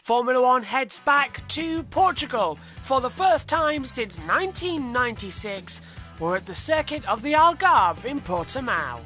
Formula One heads back to Portugal for the first time since 1996. We're at the circuit of the Algarve in Portimao.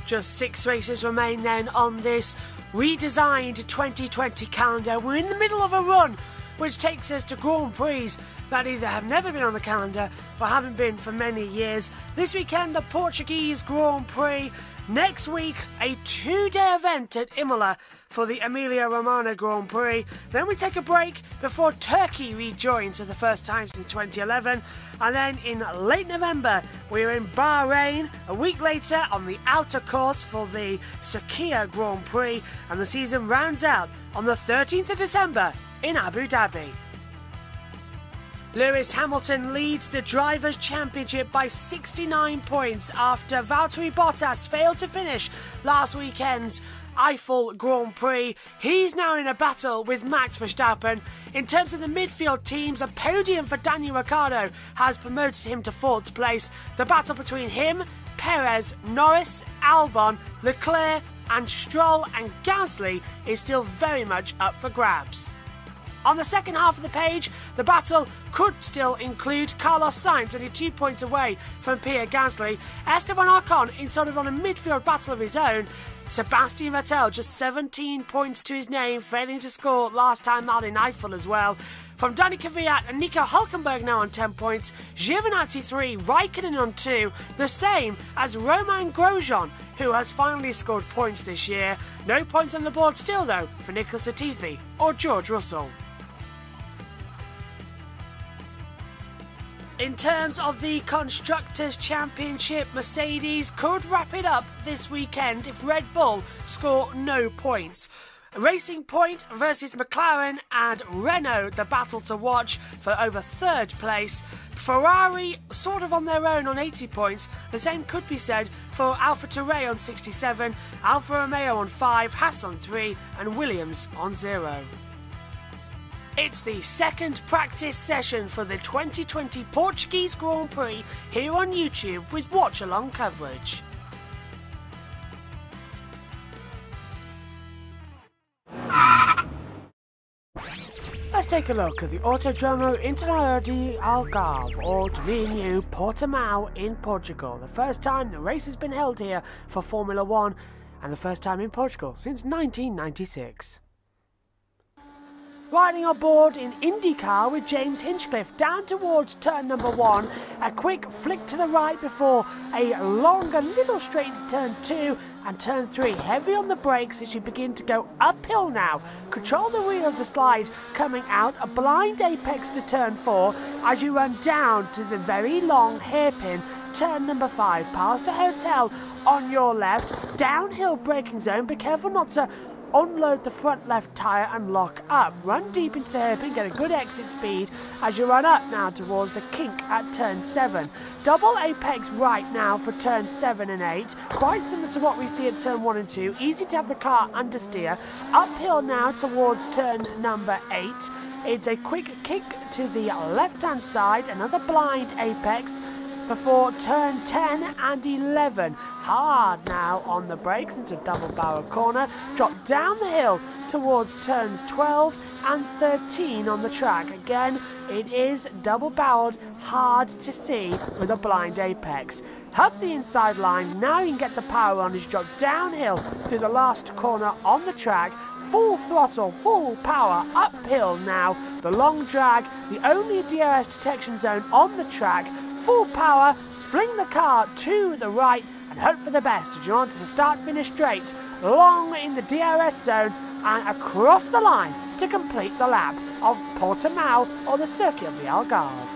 Just 6 races remain then on this redesigned 2020 calendar. We're in the middle of a run which takes us to Grand Prix that either have never been on the calendar or haven't been for many years. This weekend, the Portuguese Grand Prix. Next week, a 2-day event at Imola for the Emilia-Romagna Grand Prix. Then we take a break before Turkey rejoins for the first time since 2011. And then in late November, we're in Bahrain. A week later on the outer course for the Sakhir Grand Prix. And the season rounds out on the 13th of December in Abu Dhabi. Lewis Hamilton leads the Drivers' Championship by 69 points after Valtteri Bottas failed to finish last weekend's Eiffel Grand Prix. He's now in a battle with Max Verstappen. In terms of the midfield teams, a podium for Daniel Ricciardo has promoted him to 4th place. The battle between him, Perez, Norris, Albon, Leclerc and Stroll and Gasly is still very much up for grabs. On the second half of the page, the battle could still include Carlos Sainz, only 2 points away from Pierre Gasly, Esteban Ocon in sort of on a midfield battle of his own, Sebastian Vettel just 17 points to his name, failing to score last time out in Eiffel as well. From Danny Kvyat and Nico Hülkenberg now on 10 points, Giovinazzi 3, Raikkonen on 2, the same as Romain Grosjean, who has finally scored points this year. No points on the board still though for Nicholas Latifi or George Russell. In terms of the Constructors' Championship, Mercedes could wrap it up this weekend if Red Bull score no points. Racing Point versus McLaren and Renault, the battle to watch for over 3rd place. Ferrari sort of on their own on 80 points. The same could be said for AlphaTauri on 67, Alfa Romeo on 5, Haas on 3 and Williams on 0. It's the second practice session for the 2020 Portuguese Grand Prix here on YouTube with watch-along coverage. Let's take a look at the Autodromo Internacional de Algarve, or to me and you, Portimao in Portugal. The first time the race has been held here for Formula One and the first time in Portugal since 1996. Riding on board in IndyCar with James Hinchcliffe down towards turn number 1. A quick flick to the right before a longer little straight to turn 2 and turn 3. Heavy on the brakes as you begin to go uphill now. Control the rear of the slide coming out. A blind apex to turn 4 as you run down to the very long hairpin. Turn number 5 past the hotel on your left. Downhill braking zone. Be careful not to unload the front left tyre and lock up. Run deep into the hairpin, get a good exit speed as you run up now towards the kink at turn 7. Double apex right now for turn 7 and 8. Quite similar to what we see at turn 1 and 2. Easy to have the car understeer. Uphill now towards turn number 8. It's a quick kick to the left hand side. Another blind apex before turn 10 and 11. Hard now on the brakes into double barrel corner. Drop down the hill towards turns 12 and 13 on the track. Again, it is double barreled, hard to see with a blind apex. Hug the inside line. Now you can get the power on as you drop downhill through the last corner on the track. Full throttle, full power, uphill now. The long drag, the only DRS detection zone on the track. Full power, fling the car to the right and hope for the best as you're on to the start-finish straight, long in the DRS zone and across the line to complete the lap of Portimao, or the circuit of the Algarve.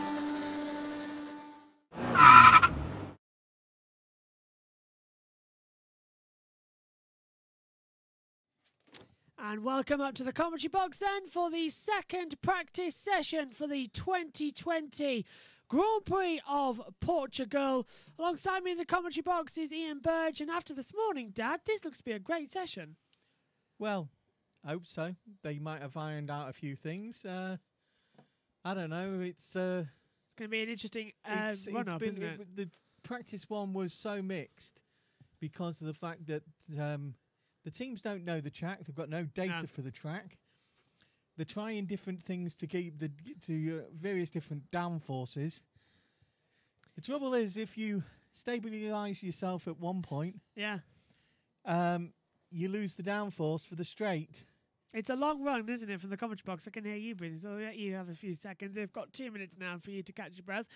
And welcome up to the commentary box then for the second practice session for the 2020 Grand Prix of Portugal. Alongside me in the commentary box is Ian Burch, and after this morning, Dad, this looks to be a great session. Well, I hope so. They might have ironed out a few things. I don't know. It's going to be an interesting run-up, isn't it? The practice one was so mixed because of the fact that The teams don't know the track. They've got no data for the track. They're trying different things to keep various different downforces. The trouble is, if you stabilise yourself at one point, you lose the downforce for the straight. It's a long run, isn't it, from the commentary box? I can hear you breathing, so I'll let you have a few seconds. We've got 2 minutes now for you to catch your breath.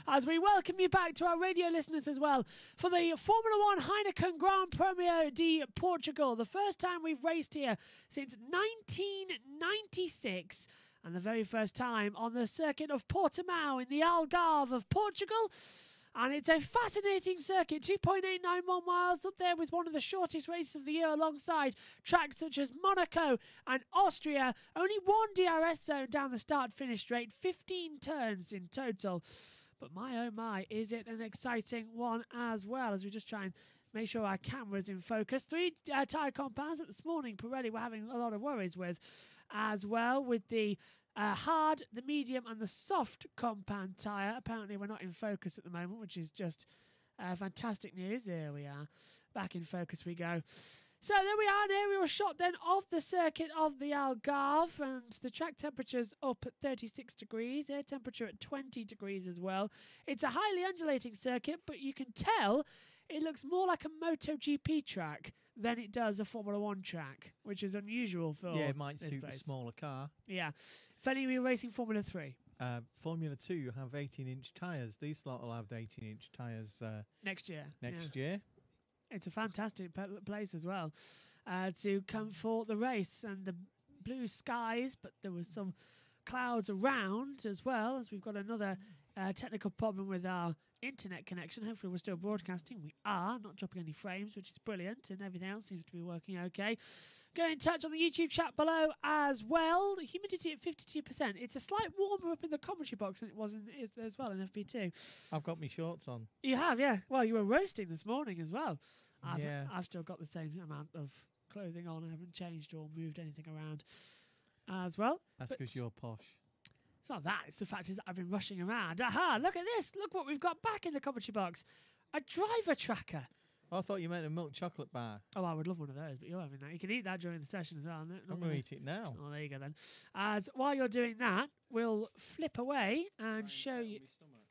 As we welcome you back to our radio listeners as well for the Formula One Heineken Grand Premio de Portugal. The first time we've raced here since 1996. And the very first time on the circuit of Portimão in the Algarve of Portugal. And it's a fascinating circuit, 2.891 miles, up there with one of the shortest races of the year alongside tracks such as Monaco and Austria. Only one DRS zone down the start-finish straight, 15 turns in total. But my oh my, is it an exciting one as well, as we just try and make sure our camera's in focus. 3 tyre compounds that this morning Pirelli were having a lot of worries with as well, with the hard, the medium and the soft compound tyre. Apparently we're not in focus at the moment, which is just fantastic news. There we are. Back in focus we go. So there we are, an aerial shot then of the circuit of the Algarve, and the track temperature's up at 36 degrees, air temperature at 20 degrees as well. It's a highly undulating circuit, but you can tell it looks more like a MotoGP track than it does a Formula One track, which is unusual for it might this suit place. the smaller car. Yeah. If any of you are racing Formula 3. Formula 2 have 18-inch tyres. These lot will have 18-inch tyres next year. Next year. It's a fantastic place as well to come for the race, and the blue skies, but there was some clouds around as well, as we've got another technical problem with our internet connection. Hopefully we're still broadcasting. We are, not dropping any frames, which is brilliant, and everything else seems to be working okay. Get in touch on the YouTube chat below as well. Humidity at 52%. It's a slight warmer up in the commentary box than it was as well in FP2. I've got my shorts on. You have, yeah. Well, you were roasting this morning as well. I've still got the same amount of clothing on. I haven't changed or moved anything around as well. That's because you're posh. It's not that. It's the fact is that I've been rushing around. Aha, look at this. Look what we've got back in the commentary box. A driver tracker. I thought you meant a milk chocolate bar. Oh, I would love one of those, but you're having that. You can eat that during the session as well. I'm going to eat it now. Oh, there you go then. As while you're doing that, we'll flip away and show you.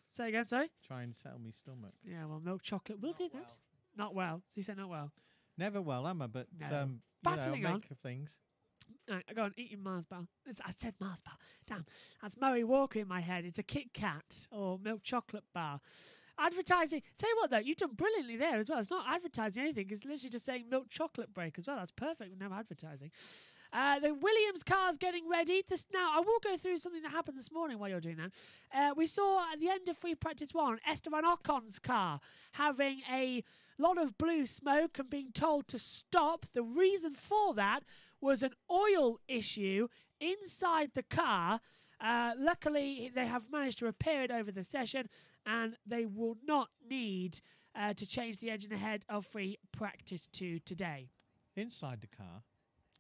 Say again, sorry? Try and settle my stomach. Yeah, well, milk chocolate will do that. Not well. Did you say not well? Never well, am I? But battling on. make things. Right, go on, eat your Mars bar. I said Mars bar. Damn, that's Murray Walker in my head. It's a Kit Kat or milk chocolate bar. Advertising. Tell you what, though, you've done brilliantly there as well. It's not advertising anything. It's literally just saying milk chocolate break as well. That's perfect with no advertising. The Williams car's getting ready. Now, I will go through something that happened this morning while you're doing that. We saw at the end of free practice 1, Esteban Ocon's car having a lot of blue smoke and being told to stop. The reason for that was an oil issue inside the car. Luckily, they have managed to repair it over the session, and they will not need to change the engine ahead of free practice 2 today. Inside the car?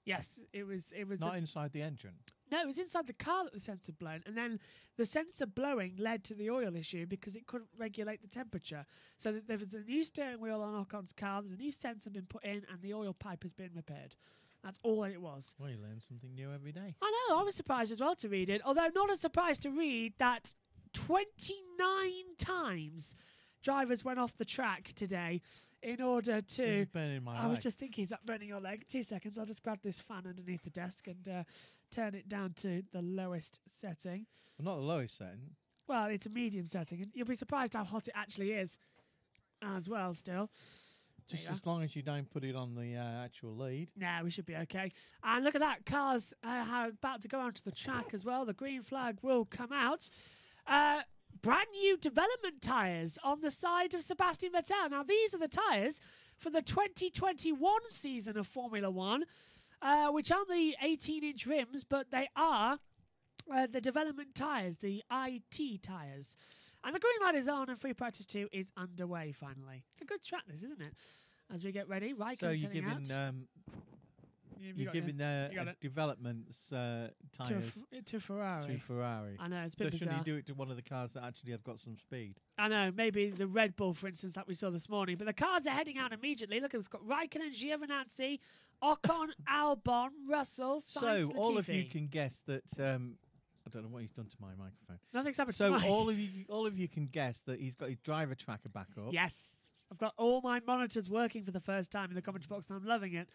Yes, it was not inside the engine. No, it was inside the car that the sensor blown, and then the sensor blowing led to the oil issue because it couldn't regulate the temperature. So there was a new steering wheel on Ocon's car, there's a new sensor been put in, and the oil pipe has been repaired. That's all it was. Well, you learn something new every day. I know, I was surprised as well to read it, although not as surprised to read that 29 times drivers went off the track today in order to... This is burning my leg. I was just thinking, is that burning your leg? 2 seconds, I'll just grab this fan underneath the desk and turn it down to the lowest setting. Well, not the lowest setting. Well, it's a medium setting, and you'll be surprised how hot it actually is as well still. Just as long as you don't put it on the actual lead. Nah, we should be okay. And look at that, cars are about to go onto the track as well. The green flag will come out. Brand new development tyres on the side of Sebastian Vettel. Now, these are the tyres for the 2021 season of Formula One, which aren't the 18-inch rims, but they are the development tyres, the IT tyres. And the green light is on and free practice 2 is underway finally. It's a good track, this, isn't it? As we get ready, Raikkonen's so you're giving developments tyres to Ferrari. To Ferrari. I know, it's a bit bizarre. Shouldn't you do it to one of the cars that actually have got some speed? I know, maybe the Red Bull, for instance, that we saw this morning. But the cars are heading out immediately. Look, it's got Raikkonen, Giovinazzi, Ocon, Albon, Russell, Sainz, So Latifi. all of you can guess that. I don't know what he's done to my microphone. Nothing's happened So to mine. all of you can guess that he's got his driver tracker back up. Yes. I've got all my monitors working for the first time in the commentary box, and I'm loving it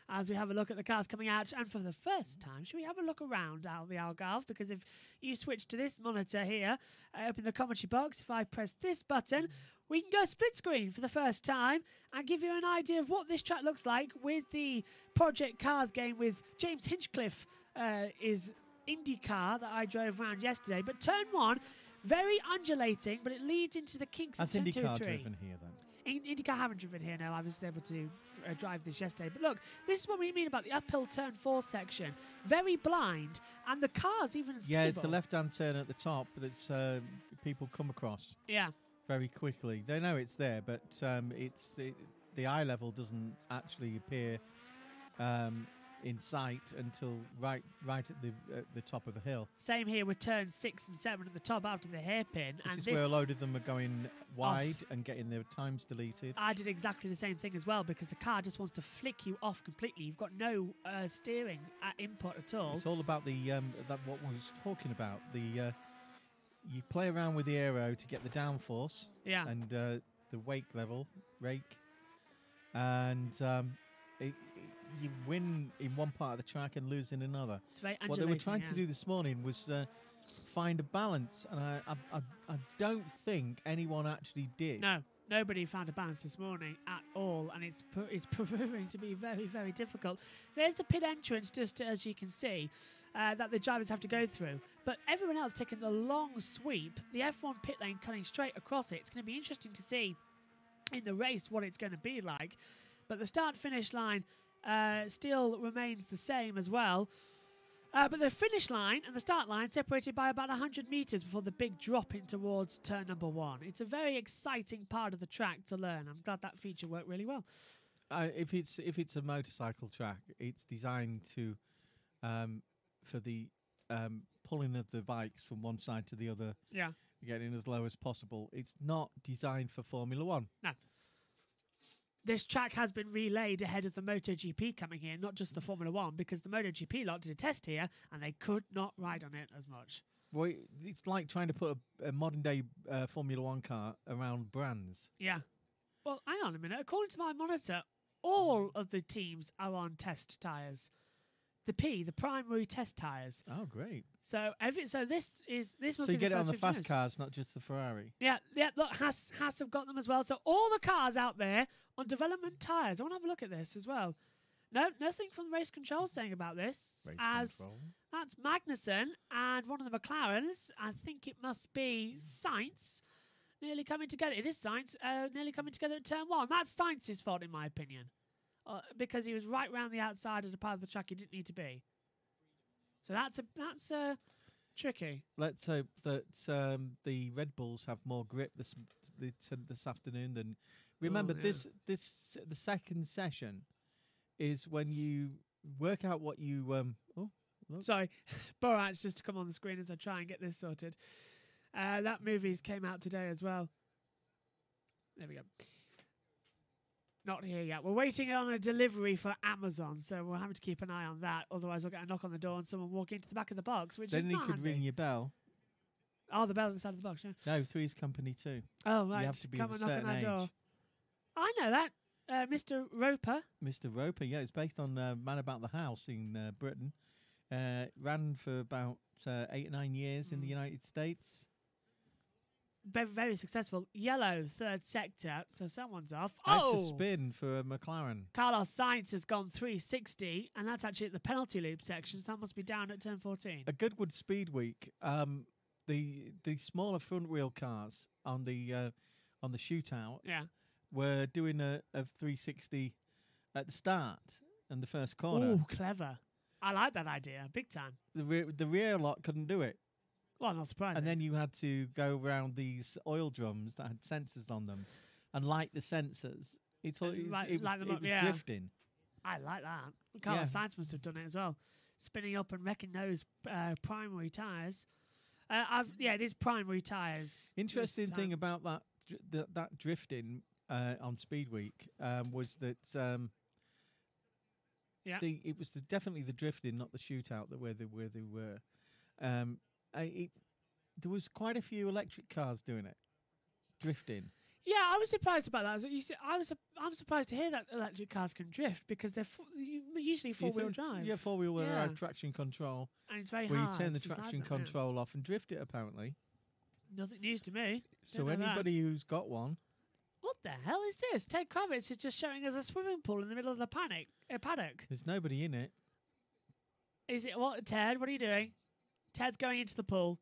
as we have a look at the cars coming out. And for the first time, should we have a look around out the Algarve? Because if you switch to this monitor here, up in the commentary box, if I press this button, we can go split screen for the first time and give you an idea of what this track looks like with the Project Cars game with James Hinchcliffe is IndyCar that I drove around yesterday. But turn 1, very undulating, but it leads into the kinks That's of turn 2 IndyCar 3. driven here then. IndyCar haven't driven here, no. I was able to drive this yesterday. But look, this is what we mean about the uphill turn 4 section. Very blind, and the car's even unstable. Yeah, it's the left-hand turn at the top that's people come across. Yeah. Very quickly. They know it's there, but the eye level doesn't actually appear in sight until right at the top of the hill. Same here with turns 6 and 7 at the top after the hairpin. This is where a load of them are going wide and getting their times deleted. I did exactly the same thing as well, because the car just wants to flick you off completely. You've got no steering input at all. It's all about the that what we was talking about. You play around with the aero to get the downforce and the rake, and you win in one part of the track and lose in another. It's very what they were trying to do this morning was find a balance, and I don't think anyone actually did. No, nobody found a balance this morning at all, and it's proving to be very, very difficult. There's the pit entrance, just as you can see, that the drivers have to go through. But everyone else taking the long sweep, the F1 pit lane cutting straight across it. It's going to be interesting to see in the race what it's going to be like. But the start-finish line still remains the same as well. But the finish line and the start line separated by about 100 metres before the big drop in towards turn number 1. It's a very exciting part of the track to learn. I'm glad that feature worked really well. If it's a motorcycle track, it's designed to for the pulling of the bikes from one side to the other, getting as low as possible. It's not designed for Formula 1. No. This track has been relayed ahead of the MotoGP coming here, not just the Formula 1, because the MotoGP lot did a test here and they could not ride on it as much. Well, it's like trying to put a modern-day Formula 1 car around brands. Yeah. Well, hang on a minute. According to my monitor, all of the teams are on test tyres. The primary test tyres. Oh, great. So this must be the first. So you get it on the fast years. cars, not just the Ferrari. Yeah. Look, Haas have got them as well. So all the cars out there on development tyres. I want to have a look at this as well. No, nothing from race control saying about this. That's Magnussen and one of the McLarens. I think it must be Sainz. Nearly coming together. It is Sainz. Nearly coming together at turn 1. That's Sainz's fault, in my opinion. Because he was right round the outside of the part of the track he didn't need to be. So that's tricky. Let's hope that the Red Bulls have more grip this afternoon than. Remember, the second session is when you work out what you. Sorry, Burch just to come on the screen as I try and get this sorted. That movie's came out today as well. There we go. Not here yet. We're waiting on a delivery for Amazon, so we're having to keep an eye on that. Otherwise, we'll get a knock on the door and someone walk into the back of the box, which is not handy. Then he could ring your bell. Oh, the bell at the side of the box, yeah. No, Three's Company too. Oh, right. You have to be come of and a knock on certain our age. door. I know that. Mr. Roper. Mr. Roper, yeah. It's based on Man About the House in Britain. Ran for about 8 or 9 years in the United States. Very, very successful. Yellow, third sector, so someone's off. That's a spin for McLaren. Carlos Sainz has gone 360, and that's actually at the penalty loop section, so that must be down at turn 14. A Goodwood Speed Week, the smaller front wheel cars on the shootout were doing a 360 at the start and the first corner. Oh, clever. I like that idea, big time. The rear lot couldn't do it. Well, not surprising. And then you had to go around these oil drums that had sensors on them and light the sensors. It was drifting. I like that. Carlos Sainz must have done it as well. Spinning up and wrecking those primary tyres. It is primary tyres. Interesting thing about that drifting on Speed Week was that Yeah. It was definitely the drifting, not the shootout, where they were. There was quite a few electric cars doing it, drifting. Yeah, I was surprised about that. So you see, I'm surprised to hear that electric cars can drift because they're usually four-wheel drive. Yeah, four-wheel drive traction control. And it's very where hard. you turn the traction control off and drift it, apparently. Nothing news to me. So anybody who's got one... What the hell is this? Ted Kravitz is just showing us a swimming pool in the middle of the paddock. There's nobody in it. Is it what, Ted? What are you doing? Ted's going into the pool.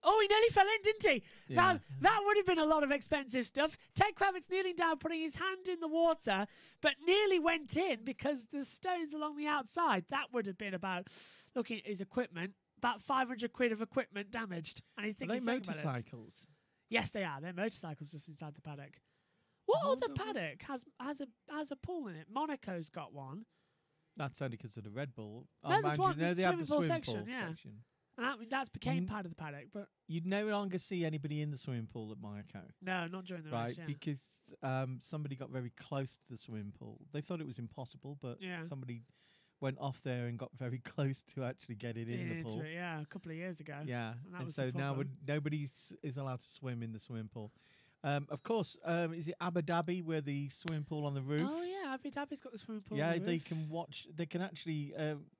Oh, he nearly fell in, didn't he? Yeah. Now, that would have been a lot of expensive stuff. Ted Kravitz kneeling down, putting his hand in the water, but nearly went in because the stones along the outside. That would have been about, looking at his equipment, about 500 quid of equipment damaged. And he's thinking, are they motorcycles? Yes, they are. They're motorcycles just inside the paddock. What other paddock has a pool in it? Monaco's got one. That's only because of the Red Bull. No, there's one. They have the swimming pool yeah. section. And that's became part of the paddock, but you'd no longer see anybody in the swimming pool at Monaco. No, not during the race. Yeah. Because somebody got very close to the swimming pool. They thought it was impossible, but somebody went off there and got very close to actually getting in the pool. A couple of years ago. Yeah, and so now nobody is allowed to swim in the swimming pool. Of course, is it Abu Dhabi where the swimming pool on the roof? Oh yeah, Abu Dhabi's got the swimming pool. Yeah, on the they roof. can watch. They can actually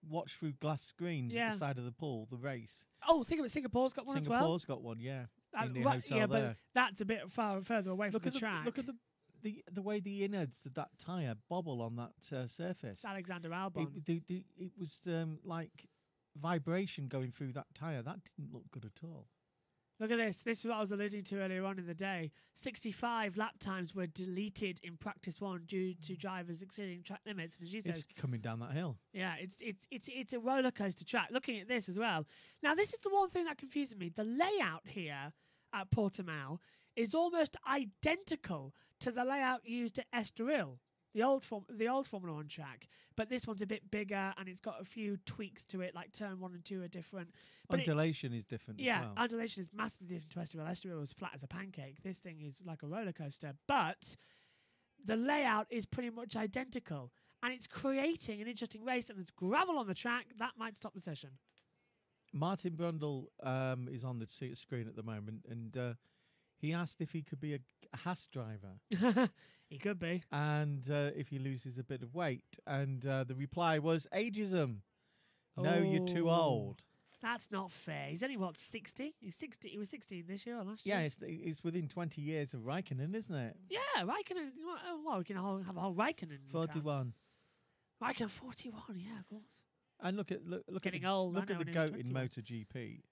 watch through glass screens at the side of the pool, the race. Oh, think of it. Singapore's got one as well. Singapore's got one, yeah. In the hotel yeah, there. but that's a bit further away from the track. Look at the way the innards of that tyre bobble on that surface. It's Alexander Albon. It was like vibration going through that tyre. That didn't look good at all. Look at this. This is what I was alluding to earlier on in the day. 65 lap times were deleted in practice one due to drivers exceeding track limits. And as you said, it's coming down that hill. Yeah, it's a roller coaster track. Looking at this as well. Now, this is the one thing that confuses me. The layout here at Portimao is almost identical to the layout used at Estoril, the old Formula One track. But this one's a bit bigger and it's got a few tweaks to it, like turn 1 and 2 are different. But undulation is different. Yeah, as well. Undulation is massively different to Estoril. Estoril was flat as a pancake. This thing is like a roller coaster. But the layout is pretty much identical. And it's creating an interesting race, and there's gravel on the track. That might stop the session. Martin Brundle is on the screen at the moment, and he asked if he could be a Haas driver. He could be. And if he loses a bit of weight. And the reply was ageism. No, you're too old. That's not fair. He's only, 60? He's 60. He was 16 this year or last year. Yeah, it's within 20 years of Raikkonen, isn't it? Yeah, Raikkonen. Well, we can have a whole Raikkonen. 41. Raikkonen 41, yeah, of course. And look at Getting old. Look at the GOAT in MotoGP.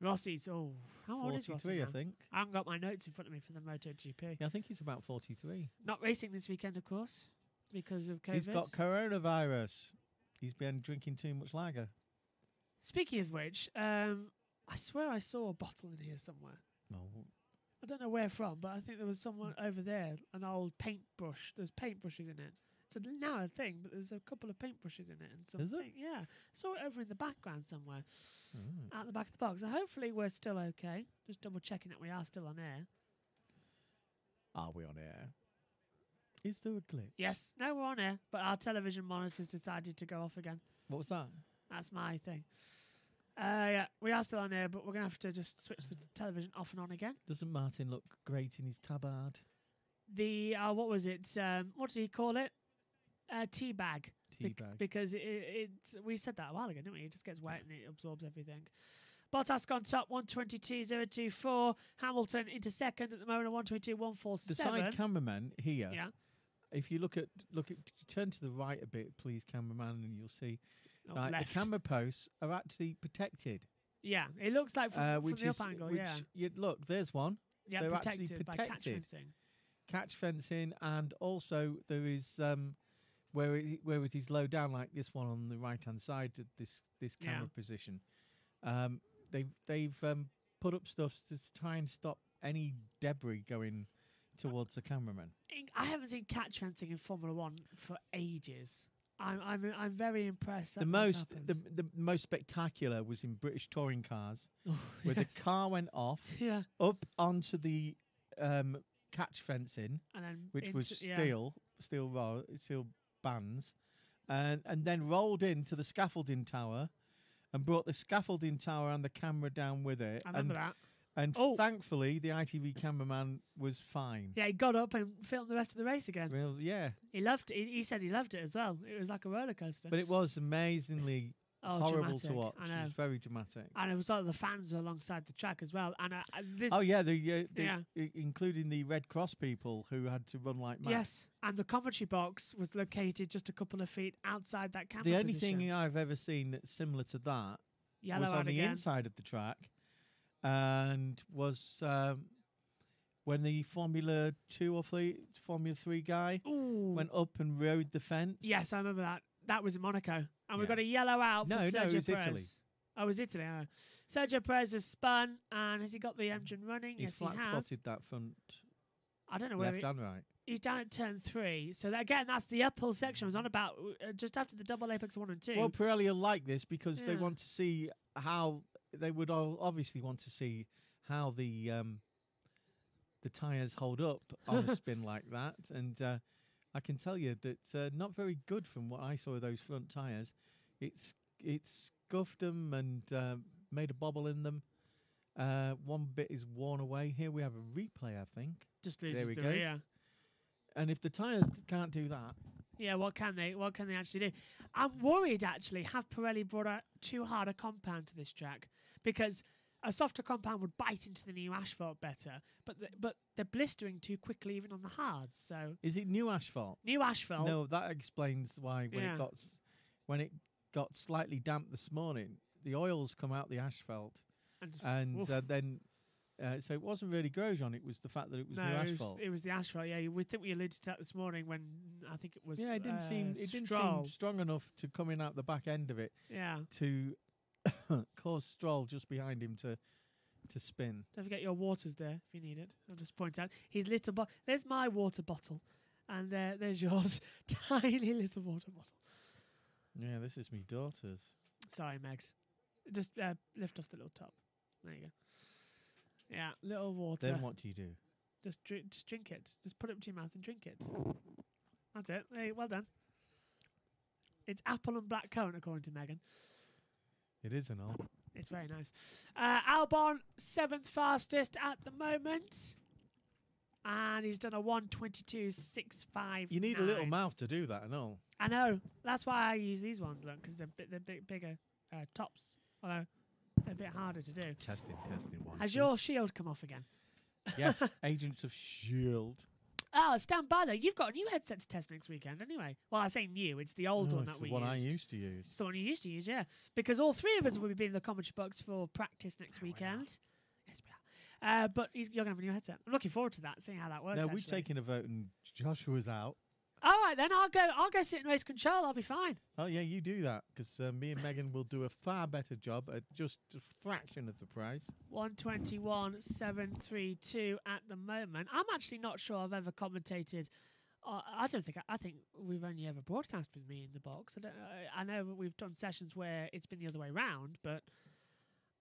Rossi's, how old is Rossi 43, now? I think. I haven't got my notes in front of me for the MotoGP. Yeah, I think he's about 43. Not racing this weekend, of course, because of COVID. He's got coronavirus. He's been drinking too much lager. Speaking of which, I swear I saw a bottle in here somewhere. No. I don't know where from, but I think there was someone over there, an old paintbrush. There's paintbrushes in it. It's now a thing, but there's a couple of paintbrushes in it and something. Is there? Yeah, saw it over in the background somewhere, out the back of the box. So hopefully we're still okay. Just double checking that we are still on air. Are we on air? Is there a glitch? Yes, no, we're on air, but our television monitors decided to go off again. What was that? That's my thing. Yeah, we are still on air, but we're going to have to just switch the television off and on again. Doesn't Martin look great in his tabard? The, what was it? What did he call it? Tea bag. Because we said that a while ago, didn't we? It just gets wet and it absorbs everything. Bottas gone top, 122.024. Hamilton into second at the moment, 122.147. The side cameraman here. Yeah. If you turn to the right a bit, please, cameraman, and you'll see the left. camera posts are actually protected. Yeah, it looks like from the up angle. Look, there's one. Yeah, they're protected actually by protected. catch fencing. Catch fencing, and also there is where it is low down, like this one on the right hand side of this camera position. They've put up stuff to try and stop any debris going towards the cameraman. I haven't seen catch fencing in Formula One for ages. I'm very impressed. The most spectacular was in British touring cars, where the car went off up onto the catch fencing, and then which was steel bands, and then rolled into the scaffolding tower and brought the scaffolding tower and the camera down with it. I remember that. And thankfully, the ITV cameraman was fine. Yeah, he got up and filmed the rest of the race again. Well, yeah. He loved it. He said he loved it as well. It was like a roller coaster. But it was amazingly horrible dramatic. to watch. I know. It was very dramatic. And it was like the fans were alongside the track as well. And including the Red Cross people who had to run like mad. Yes, and the commentary box was located just a couple of feet outside that camera The only position. thing I've ever seen that's similar to that Yellow was on the again. inside of the track, and was when the Formula 2 or Formula 3 guy went up and rode the fence. Yes, I remember that. That was in Monaco. And we got a yellow out for Sergio it was Perez. Italy. Oh, it was Italy. Oh. Sergio Perez has spun, and has he got the engine running? He yes, he has. flat-spotted that front I don't know where left and right. He's down at turn 3. So again, that's the uphill section. I was on about just after the double apex 1 and 2. Well, Pirelli will like this because they want to see how they would obviously want to see how the tyres hold up on a spin like that. And I can tell you that not very good from what I saw of those front tyres. It's scuffed them and made a bobble in them. One bit is worn away. Here we have a replay, I think. Just loses there he the goes. rear. And if the tyres can't do that, yeah, what can they actually do? I'm worried actually. Have Pirelli brought out too hard a compound to this track? Because a softer compound would bite into the new asphalt better, but they're blistering too quickly even on the hards. So is it new asphalt? New asphalt. No, that explains why when it got slightly damp this morning, the oils come out the asphalt, and then. So it wasn't really Grosjean, it was the fact that it was new asphalt. It was the asphalt, yeah. We think we alluded to that this morning when I think it was it didn't seem strong enough to come in out the back end of it to cause Stroll just behind him to spin. Don't forget your water's there if you need it. I'll just point out his little bottle. There's my water bottle, and there's yours. Tiny little water bottle. Yeah, this is me daughter's. Sorry, Megs. Just lift off the little top. There you go. Yeah, little water. Then what do you do? Just drink it. Just put it up to your mouth and drink it. That's it. Hey, well done. It's apple and black currant, according to Megan. It is and all. It's very nice. Albon, 7th fastest at the moment. And he's done a 1:22.65. You need a little mouth to do that and all. I know. That's why I use these ones, look, because they're bigger tops. Although they're a bit harder to do. Testing. Has your shield come off again? Yes, Agents of S.H.I.E.L.D. Oh, stand by though. You've got a new headset to test next weekend anyway. Well, I say new. It's the old one that we used. It's the one I used to use. It's the one you used to use, yeah. Because all three of us will be in the commentary box for practice next weekend. Yes, we are. But you're going to have a new headset. I'm looking forward to that, seeing how that works. No, we've taken a vote and Joshua's out. All right, then I'll go sit in race control. I'll be fine. Oh yeah, you do that because me and Megan will do a far better job at just a fraction of the price. 1:21.732 at the moment. I'm actually not sure I've ever commentated. I think we've only ever broadcast with me in the box. I know we've done sessions where it's been the other way round, but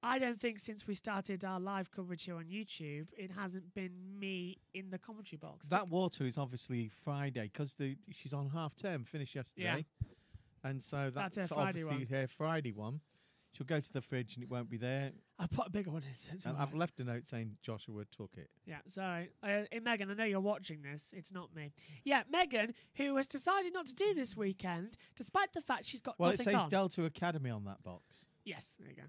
I don't think since we started our live coverage here on YouTube, it hasn't been me in the commentary box. That water is obviously Friday because she's on half term, finished yesterday. Yeah. And so that's her Friday obviously one. Her Friday one. She'll go to the fridge and it won't be there. I put a bigger one in. And I've left a note saying Joshua took it. Yeah, sorry. Megan, I know you're watching this. It's not me. Yeah, Megan, who has decided not to do this weekend, despite the fact she's got nothing on. Well, it says Delta Academy on that box. Yes, there you go.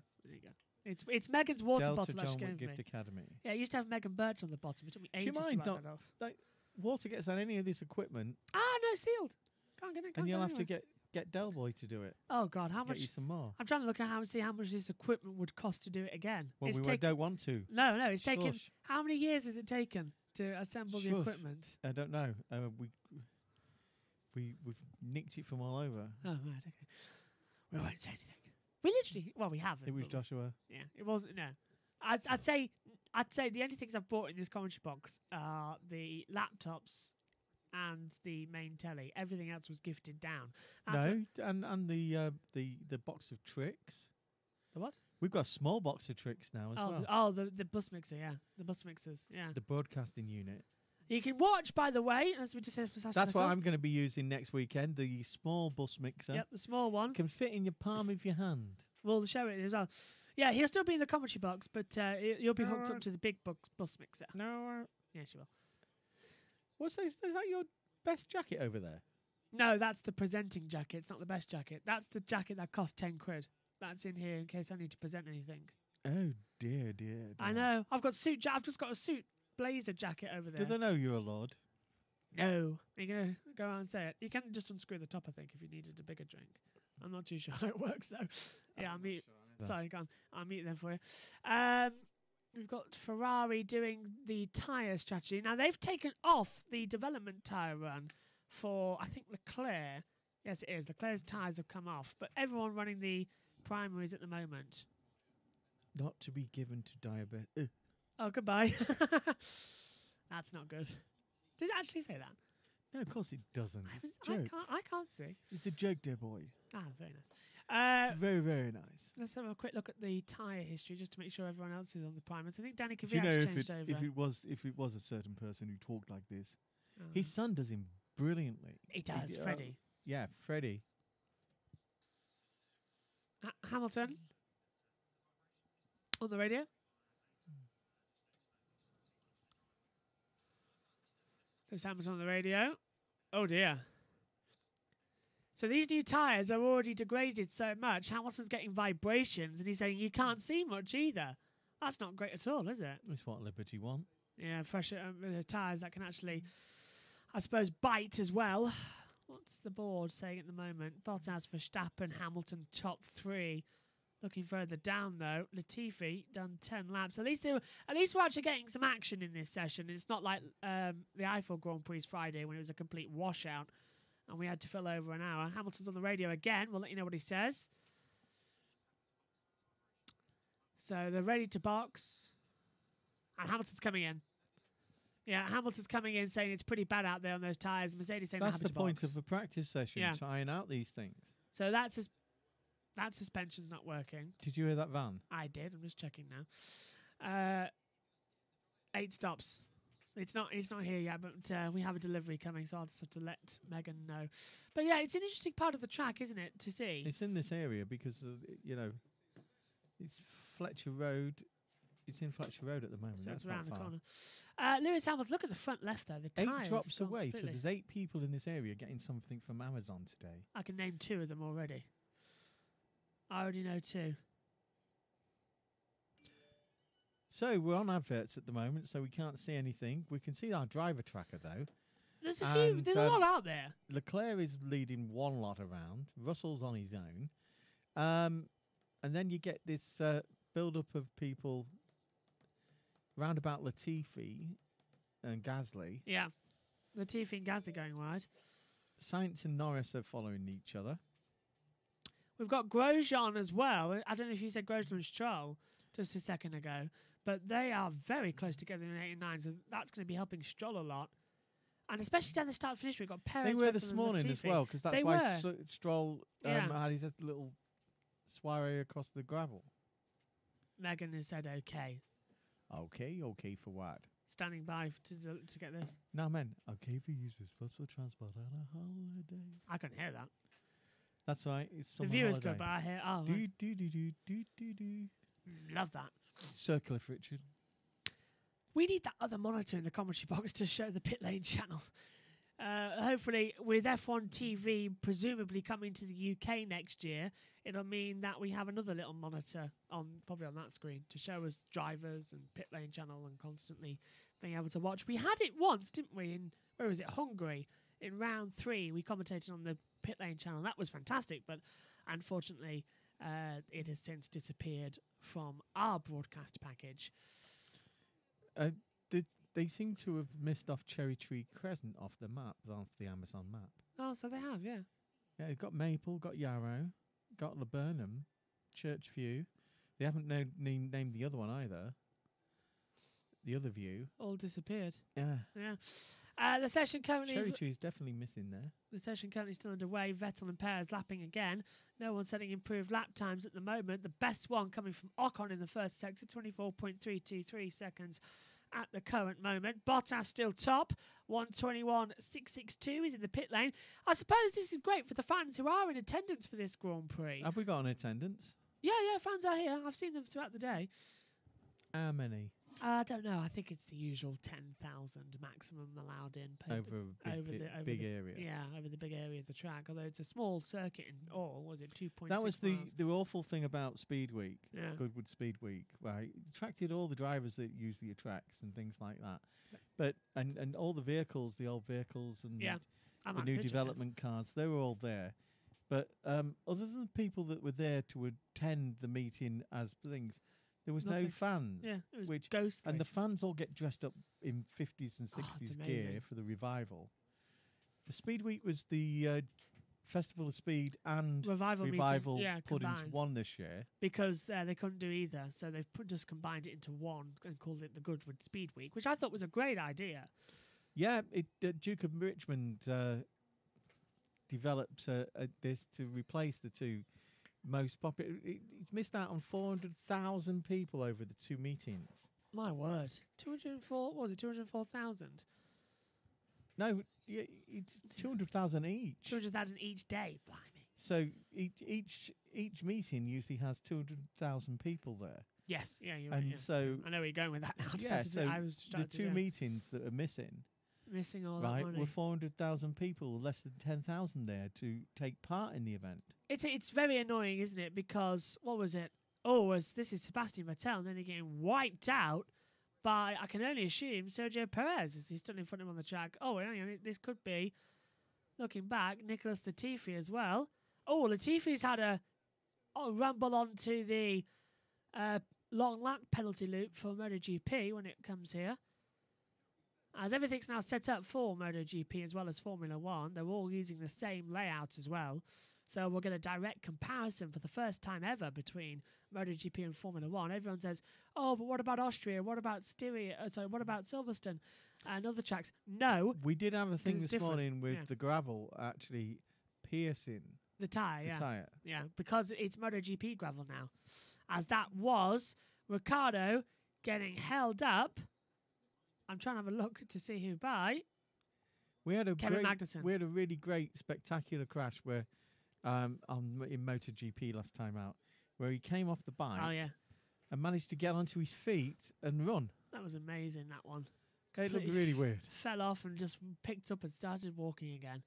It's Megan's water Delta bottle. John Wick Gift Academy. Yeah, it used to have Megan Burch on the bottom. It took me ages to write that off. Like, water gets on any of this equipment. No, sealed. Can't get it. And you'll have to get Del Boy to do it. Oh God, how much? Get you some more. I'm trying to look at see how much this equipment would cost to do it again. Well, we don't want to. No, it's taken. How many years has it taken to assemble the equipment? I don't know. We've nicked it from all over. Oh right, okay. We won't say anything. We literally, we haven't. It was Joshua. Yeah, it wasn't. No, I'd say the only things I've bought in this commentary box are the laptops and the main telly. Everything else was gifted down. And the box of tricks. The what? We've got a small box of tricks now as well. The bus mixer, yeah. The bus mixers, yeah. The broadcasting unit. You can watch, by the way, as we just said for That's what I'm going to be using next weekend. The small bus mixer. Yep, the small one. Can fit in your palm of your hand. We'll show it as well. Yeah, he'll still be in the commentary box, but you'll be hooked up to the big bus mixer. No. Yes, you will. Is that your best jacket over there? No, that's the presenting jacket. It's not the best jacket. That's the jacket that cost 10 quid. That's in here in case I need to present anything. Oh, dear. I know. I've just got a suit blazer jacket over there. Do they know you're a lord? No. Are you going to go out and say it? You can just unscrew the top, I think, if you needed a bigger drink. I'm not too sure how it works, though. Yeah, I'll mute. Sorry, go on. I'll mute them for you. We've got Ferrari doing the tyre strategy. Now, they've taken off the development tyre run for, I think, Leclerc. Yes, it is. Leclerc's tyres have come off. But everyone running the primaries at the moment. Not to be given to diabetes. Oh, goodbye. That's not good. Did it actually say that? No, of course it doesn't. It's a joke. I can't see. It's a joke, dear boy. Ah, very nice. Very, very nice. Let's have a quick look at the tyre history just to make sure everyone else is on the primers. I think Danny Do you know Kvyat's changed over. if it was a certain person who talked like this, his son does him brilliantly. He does, Freddie. Yeah, Freddie. Hamilton on the radio. There's Hamilton on the radio. Oh dear. So these new tyres are already degraded so much. Hamilton's getting vibrations, and he's saying you can't see much either. That's not great at all, is it? It's what Liberty want. Yeah, fresh tyres that can actually, I suppose, bite as well. What's the board saying at the moment? Bottas, Verstappen, Hamilton, top 3. Looking further down though, Latifi done 10 laps. At least we're actually getting some action in this session. It's not like the Eiffel Grand Prix Friday when it was a complete washout and we had to fill over an hour. Hamilton's on the radio again. We'll let you know what he says. So they're ready to box. And Hamilton's coming in. Yeah, Hamilton's coming in saying it's pretty bad out there on those tyres. Mercedes saying that's they're the having point to box. of a practice session, trying out these things. So that suspension's not working. Did you hear that van? I did. I'm just checking now. 8 stops. It's not here yet, but we have a delivery coming, so I'll just have to let Megan know. But yeah, it's an interesting part of the track, isn't it, to see? It's in this area because it's Fletcher Road. It's in Fletcher Road at the moment. So that's it's around the far. corner. Lewis Hamilton, look at the front left there. The tyres 8 drops away, so completely. there's 8 people in this area getting something from Amazon today. I can name 2 of them already. I already know 2. So we're on adverts at the moment, so we can't see anything. We can see our driver tracker though. There's a few. There's a lot out there. Leclerc is leading one lot around. Russell's on his own, and then you get this build-up of people round about Latifi and Gasly. Yeah, Latifi and Gasly going wide. Sainz and Norris are following each other. We've got Grosjean as well. I don't know if you said Grosjean and Stroll just a second ago, but they are very close together in 8 and 9, so that's going to be helping Stroll a lot. And especially down the start-finish, we've got Perez. They were this morning as well, because that's why Stroll had his little soiree across the gravel. Megan has said okay. Okay for what? Standing by to get this. No, man. Okay for use this bus for transport on a holiday. I couldn't hear that. That's right. It's the viewers go, but I hear, oh, do. Love that. Circular friction. We need that other monitor in the commentary box to show the pit lane channel. Hopefully, with F1 TV presumably coming to the UK next year, it'll mean that we have another little monitor probably on that screen to show us drivers and pit lane channel and constantly being able to watch. We had it once, didn't we? In where was it? Hungary. In round 3, we commentated on the pit lane channel. That was fantastic, but unfortunately, it has since disappeared from our broadcast package. They seem to have missed off Cherry Tree Crescent off the map, off the Amazon map. Oh, so they have, yeah. Yeah, they've got Maple, got Yarrow, got Laburnum, Churchview. They haven't named the other one either. The other view. All disappeared. Yeah. The session currently... Cherry Tree is definitely missing there. The session currently still underway. Vettel and Perez lapping again. No one setting improved lap times at the moment. The best one coming from Ocon in the first sector, 24.323 seconds. at the current moment. Bottas still top, 1:21.662 is in the pit lane. I suppose this is great for the fans who are in attendance for this Grand Prix. Have we got an attendance? Yeah, fans are here. I've seen them throughout the day. How many? I don't know. I think it's the usual 10,000 maximum allowed in per Over a big area. Yeah, over the big area of the track. Although it's a small circuit in all, was it 2.6 That was miles? the awful thing about Speed Week, Yeah. Goodwood Speed Week, right? It attracted all the drivers that use the tracks and things like that. But and all the vehicles, the old vehicles and the new development cars, they were all there. But other than the people that were there to attend the meeting as things, there was no fans. Yeah, it was ghostly. And the fans all get dressed up in 50s and 60s gear for the revival. The Speed Week was the Festival of Speed and Revival put into one this year. Because they couldn't do either, so they've just combined it into one and called it the Goodwood Speed Week, which I thought was a great idea. Yeah, Duke of Richmond developed this to replace the two most popular. It's missed out on 400,000 people over the two meetings. My word, 204. What was it 204,000? No, it's 200,000 each. 200,000 each day. Blimey. So each meeting usually has 200,000 people there. Yes, yeah, you're and right. Yeah. So I know where you're going with that now. The two meetings that are missing all that money. were 400,000 people, less than 10,000 there to take part in the event. It's very annoying, isn't it? Because what was it? This is Sebastian Vettel, and then they're getting wiped out by, I can only assume, Sergio Perez as he's stood in front of him on the track. This could be, looking back, Nicholas Latifi as well. Latifi's had a rumble onto the long lap penalty loop for MotoGP when it comes here. As everything's now set up for MotoGP as well as Formula 1, they're all using the same layout as well. So we'll get a direct comparison for the first time ever between MotoGP and Formula 1. Everyone says, but what about Austria? What about what about Silverstone and other tracks? No. We did have a thing this morning with the gravel actually piercing the tyre. Yeah, because it's MotoGP gravel now. As that was Ricciardo getting held up. I'm trying to have a look to see who by. Kevin Magnussen. We had a really great, spectacular crash where in MotoGP last time out, where he came off the bike and managed to get onto his feet and run. That was amazing, that one. It looked really weird. Fell off and just picked up and started walking again.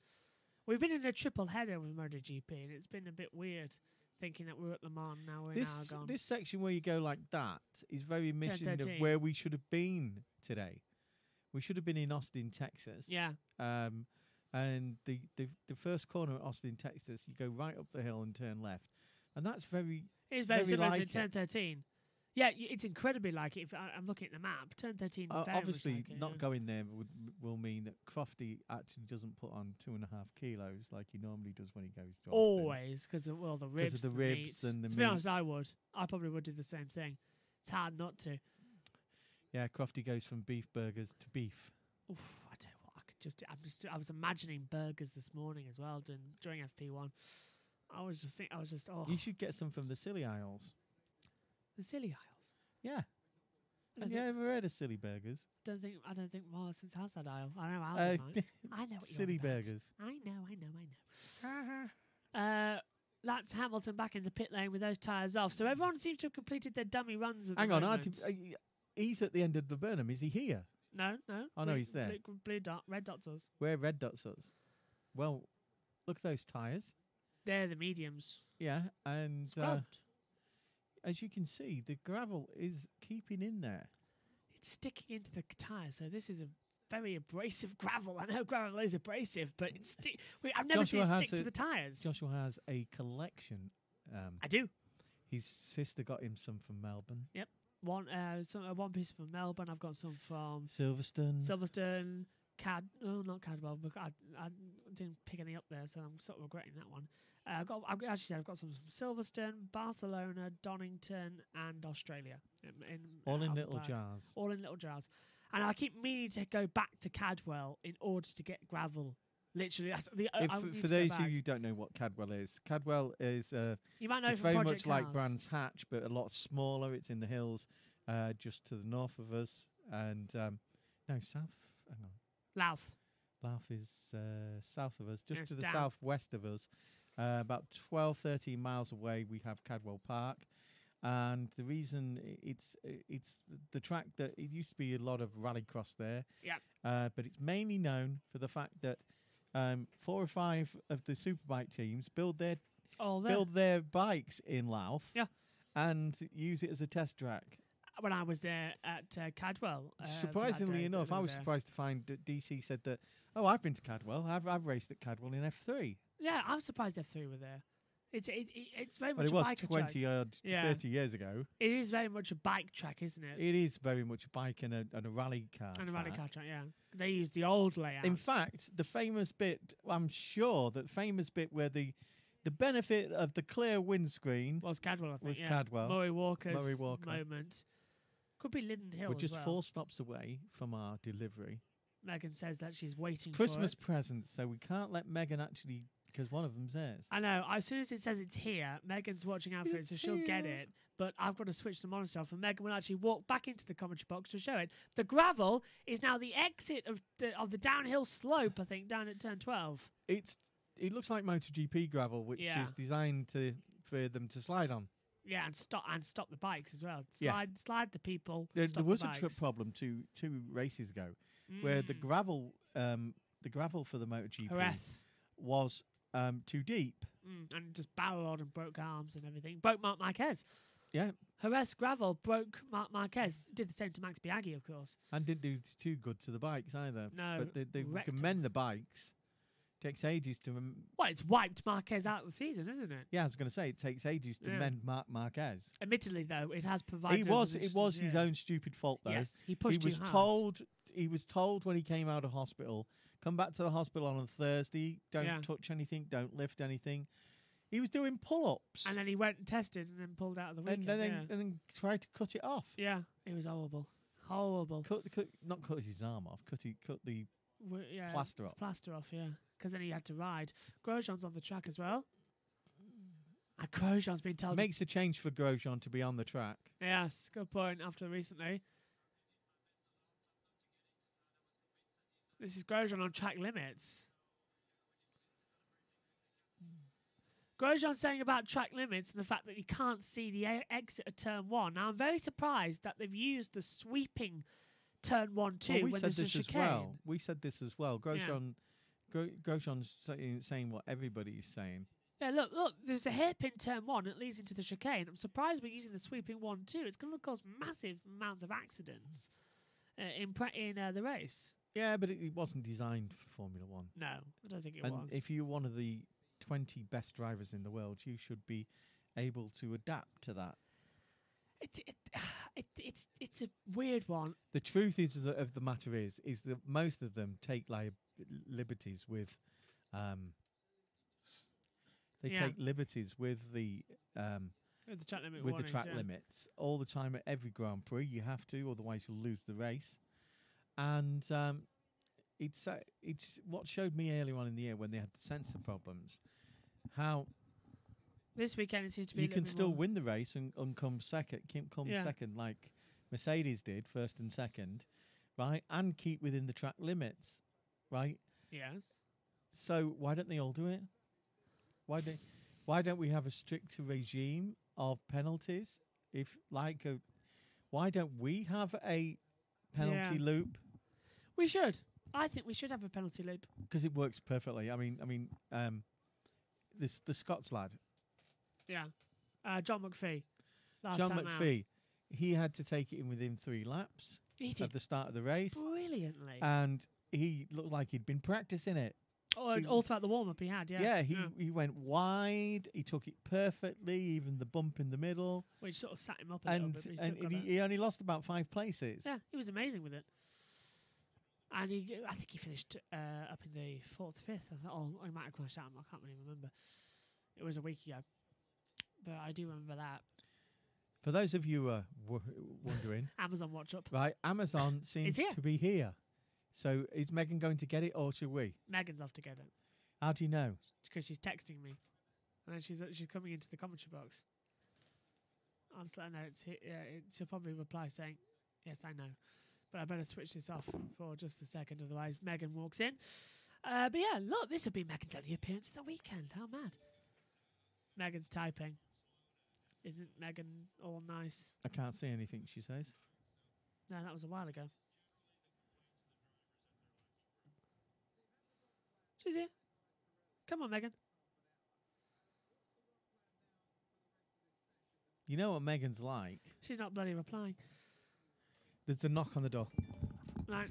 We've been in a triple header with MotoGP, and it's been a bit weird thinking that we're at Le Mans now. We're now gone. This section where you go like that is very mission of where we should have been today. We should have been in Austin, Texas. Yeah. And the first corner at Austin, Texas, you go right up the hill and turn left. And that's very... It is very similar to Turn 13. Yeah, it's incredibly like it. If I'm looking at the map, Turn 13 obviously, like not going there will mean that Crofty actually doesn't put on 2.5 kilos like he normally does when he goes to Austin. Always, because of the ribs. Because of the ribs and the meat. To be honest, I probably would do the same thing. It's hard not to. Yeah, Crofty goes from beef burgers to beef. Oof, I tell you what, I was imagining burgers this morning as well during FP1. You should get some from the Silly Isles. The Silly Isles? Yeah. Have you ever heard of Silly Burgers? I don't think Morrison's has that aisle. I know Aldi might. I know what Silly Burgers. I know. That's Hamilton back in the pit lane with those tyres off. So everyone seems to have completed their dummy runs at the moment. He's at the end of the Burnham. Is he here? No. Oh, no, he's there. Blue dot, red dots us. Where red dots us? Well, look at those tyres. They're the mediums. Yeah, and as you can see, the gravel is keeping in there. It's sticking into the tyre, so this is a very abrasive gravel. I know gravel is abrasive, but it's I've never seen it stick to the tyres. Joshua has a collection. I do. His sister got him some from Melbourne. Yep. One piece from Melbourne. I've got some from Silverstone, not Cadwell. But I didn't pick any up there, so I'm sort of regretting that one. I've got some from Silverstone, Barcelona, Donington, and Australia. All in little jars. All in little jars. And I keep meaning to go back to Cadwell in order to get gravel. Literally, that's for those of you who don't know what Cadwell is you might know it's from very Project much Cars. like Brands Hatch, but a lot smaller. It's in the hills, just to the north of us. and no, south. Hang on. Louth. Louth is south of us, just Yes, to the down. southwest of us. About 12, 13 miles away, we have Cadwell Park. And the reason it's the track that it used to be a lot of rallycross there. Yeah. But it's mainly known for the fact that 4 or 5 of the superbike teams build their bikes in Louth. Yeah. And use it as a test track. When I was there at Cadwell. Surprisingly enough, I was surprised to find that DC said that, oh, I've been to Cadwell. I've raced at Cadwell in F3. Yeah, I'm surprised F3 were there. It's very But much it a was biker 20 track. odd, 30 years ago. It is very much a bike track, isn't it? It is very much a bike and a rally car. And a rally car track, yeah. They use the old layout. In fact, the famous bit, I'm sure that famous bit where the benefit of the clear windscreen was Cadwell, I think. was yeah. Cadwell. Murray Walker's Murray Walker. moment. Could be Linden Hill We're as just well. 4 stops away from our delivery. Megan says that she's waiting Christmas for it. presents, so we can't let Megan actually, because one of them's theirs. I know. As soon as it says it's here, Megan's watching out for it, so It's she'll get here. it. But I've got to switch the monitor off, and Megan will actually walk back into the commentary box to show it. The gravel is now the exit of the downhill slope, I think, down at turn 12. It looks like MotoGP gravel, which Yeah. is designed for them to slide on. Yeah, and stop the bikes as well. Yeah. Slide the people. There stop was the a bikes. problem two races ago, where the gravel for the MotoGP Jerez. was too deep. And just barreled and broke arms and everything. Broke Marc Marquez. Yeah, Jerez gravel broke Marc Marquez. Did the same to Max Biaggi, of course. and didn't do too good to the bikes either. No, but they wrecked can him. mend the bikes. Takes ages to. Well, it's wiped Marquez out of the season, isn't it? Yeah, I was going to say it takes ages to Yeah. mend Marc Marquez. Admittedly, though, it has provided. It was his own stupid fault though. Yes, he pushed He was too hard. told when he came out of hospital, come back to the hospital on a Thursday, don't Yeah. touch anything, don't lift anything. He was doing pull-ups And then he went and tested and then pulled out of the and weekend. then, and then tried to cut it off. Yeah, it was horrible. Horrible. Not cut his arm off. Cut the Yeah, plaster off. Plaster off, yeah. Because then he had to ride. Grosjean's on the track as well. And Grosjean's been told. Makes a change for Grosjean to be on the track. Yes, good point. After recently, this is Grosjean on track limits. Grosjean's saying about track limits and the fact that you can't see the exit of turn 1. Now I'm very surprised that they've used the sweeping turn 1 2 Well, we when said there's a this as chicane. well. We said this as well. Grosjean's saying what everybody is saying. Yeah, look, there's a hairpin turn 1 that leads into the chicane. I'm surprised we're using the sweeping 1 2. It's going to cause massive amounts of accidents in the race. Yeah, but it wasn't designed for Formula One. No, I don't think it And was. if you're one of the 20 best drivers in the world, you should be able to adapt to that. It's a weird one. The truth of the matter is that most of them take liberties with take liberties with the With the track limit with the warnings, track yeah. limits all the time at every Grand Prix. You have to, otherwise you'll lose the race. And it's what showed me earlier on in the year when they had the sensor problems, how This weekend it seems to be. you a little can bit still more. win the race and come second, Yeah. second like Mercedes did, first and second, right, and keep within the track limits, right? Yes. So why don't they all do it? Why don't we have a stricter regime of penalties? Why don't we have a penalty Yeah. loop? We should. I think we should have a penalty loop. Because it works perfectly. I mean, the Scots lad, Yeah. John McPhee. Last John time McPhee, he had to take it in within 3 laps Out. He at did the start of the race, brilliantly. and he looked like he'd been practicing it. All throughout the warm up he had, yeah. Yeah, he went wide. He took it perfectly, even the bump in the middle, Which sort of sat him up a little and bit. But and took on he only lost about 5 places. yeah, he was amazing with it. And I think he finished up in the 4th, 5th. I thought, he might have crashed out. I can't really remember. It was a week ago. But I do remember that. For those of you wondering, Amazon Watch Up. right, Amazon seems here. to be here. So is Megan going to get it, or should we? Megan's off to get it. How do you know? Because she's texting me. And then she's coming into the commentary box. I'll just let her know. She'll probably reply saying, yes, I know. But I better switch this off for just a second, otherwise Megan walks in. But yeah, look, this will be Megan's only appearance of the weekend. How mad. Megan's typing. Isn't Megan all nice? I can't see anything she says. No, that was a while ago. She's here. Come on, Megan. You know what Megan's like? She's not bloody replying. There's a knock on the door. Right.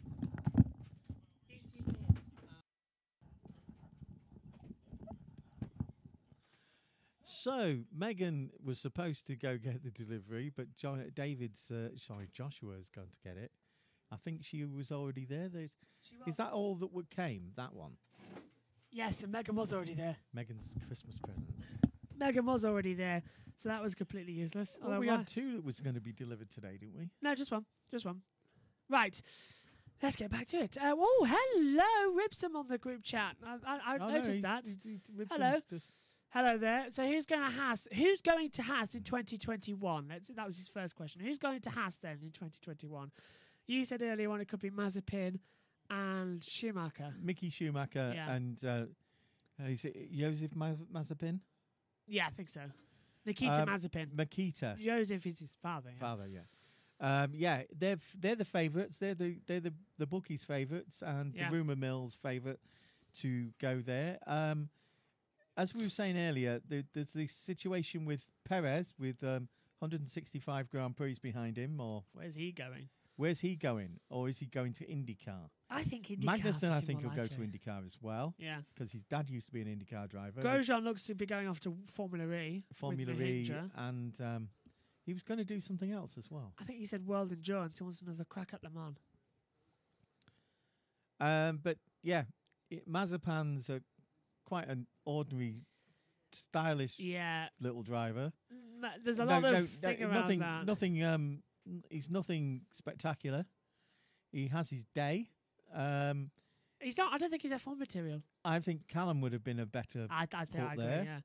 So Megan was supposed to go get the delivery, but Joshua is going to get it. I think she was already there. Is that all that came? That one? Yes, and Megan was already there. Megan's Christmas present. Megan was already there, so that was completely useless. Well, we had two that was going to be delivered today, didn't we? No, just one. Just one. Right. Let's get back to it. Oh, hello, Ribsome on the group chat. I noticed that. Hello. Hello there. So who's going to Haas in 2021? That was his first question. Who's going to Haas then in 2021? You said earlier on it could be Mazepin and Schumacher. Mickey Schumacher and is it Josef Mazepin? Yeah, I think so. Nikita Mazepin. Nikita. Josef is his father. Yeah. Father, yeah. They're the favourites. They're the bookies' favourites and the rumour mill's favourite to go there. As we were saying earlier, there's this situation with Perez with 165 Grand Prix behind him. Or where's he going? Where's he going? Or is he going to IndyCar? I think IndyCar. Magnussen, I think, will go to IndyCar as well. Yeah. Because his dad used to be an IndyCar driver. Grosjean looks to be going off to Formula E. Formula E. And he was going to do something else as well. I think he said World Endurance. He wants another crack at Le Mans. But yeah, Mazepin's quite an ordinary, stylish little driver. There's a lot of thing around that. Nothing. He's nothing spectacular. He has his day. He's not. I don't think he's F1 material. I think Callum would have been a better I agree, there, yeah.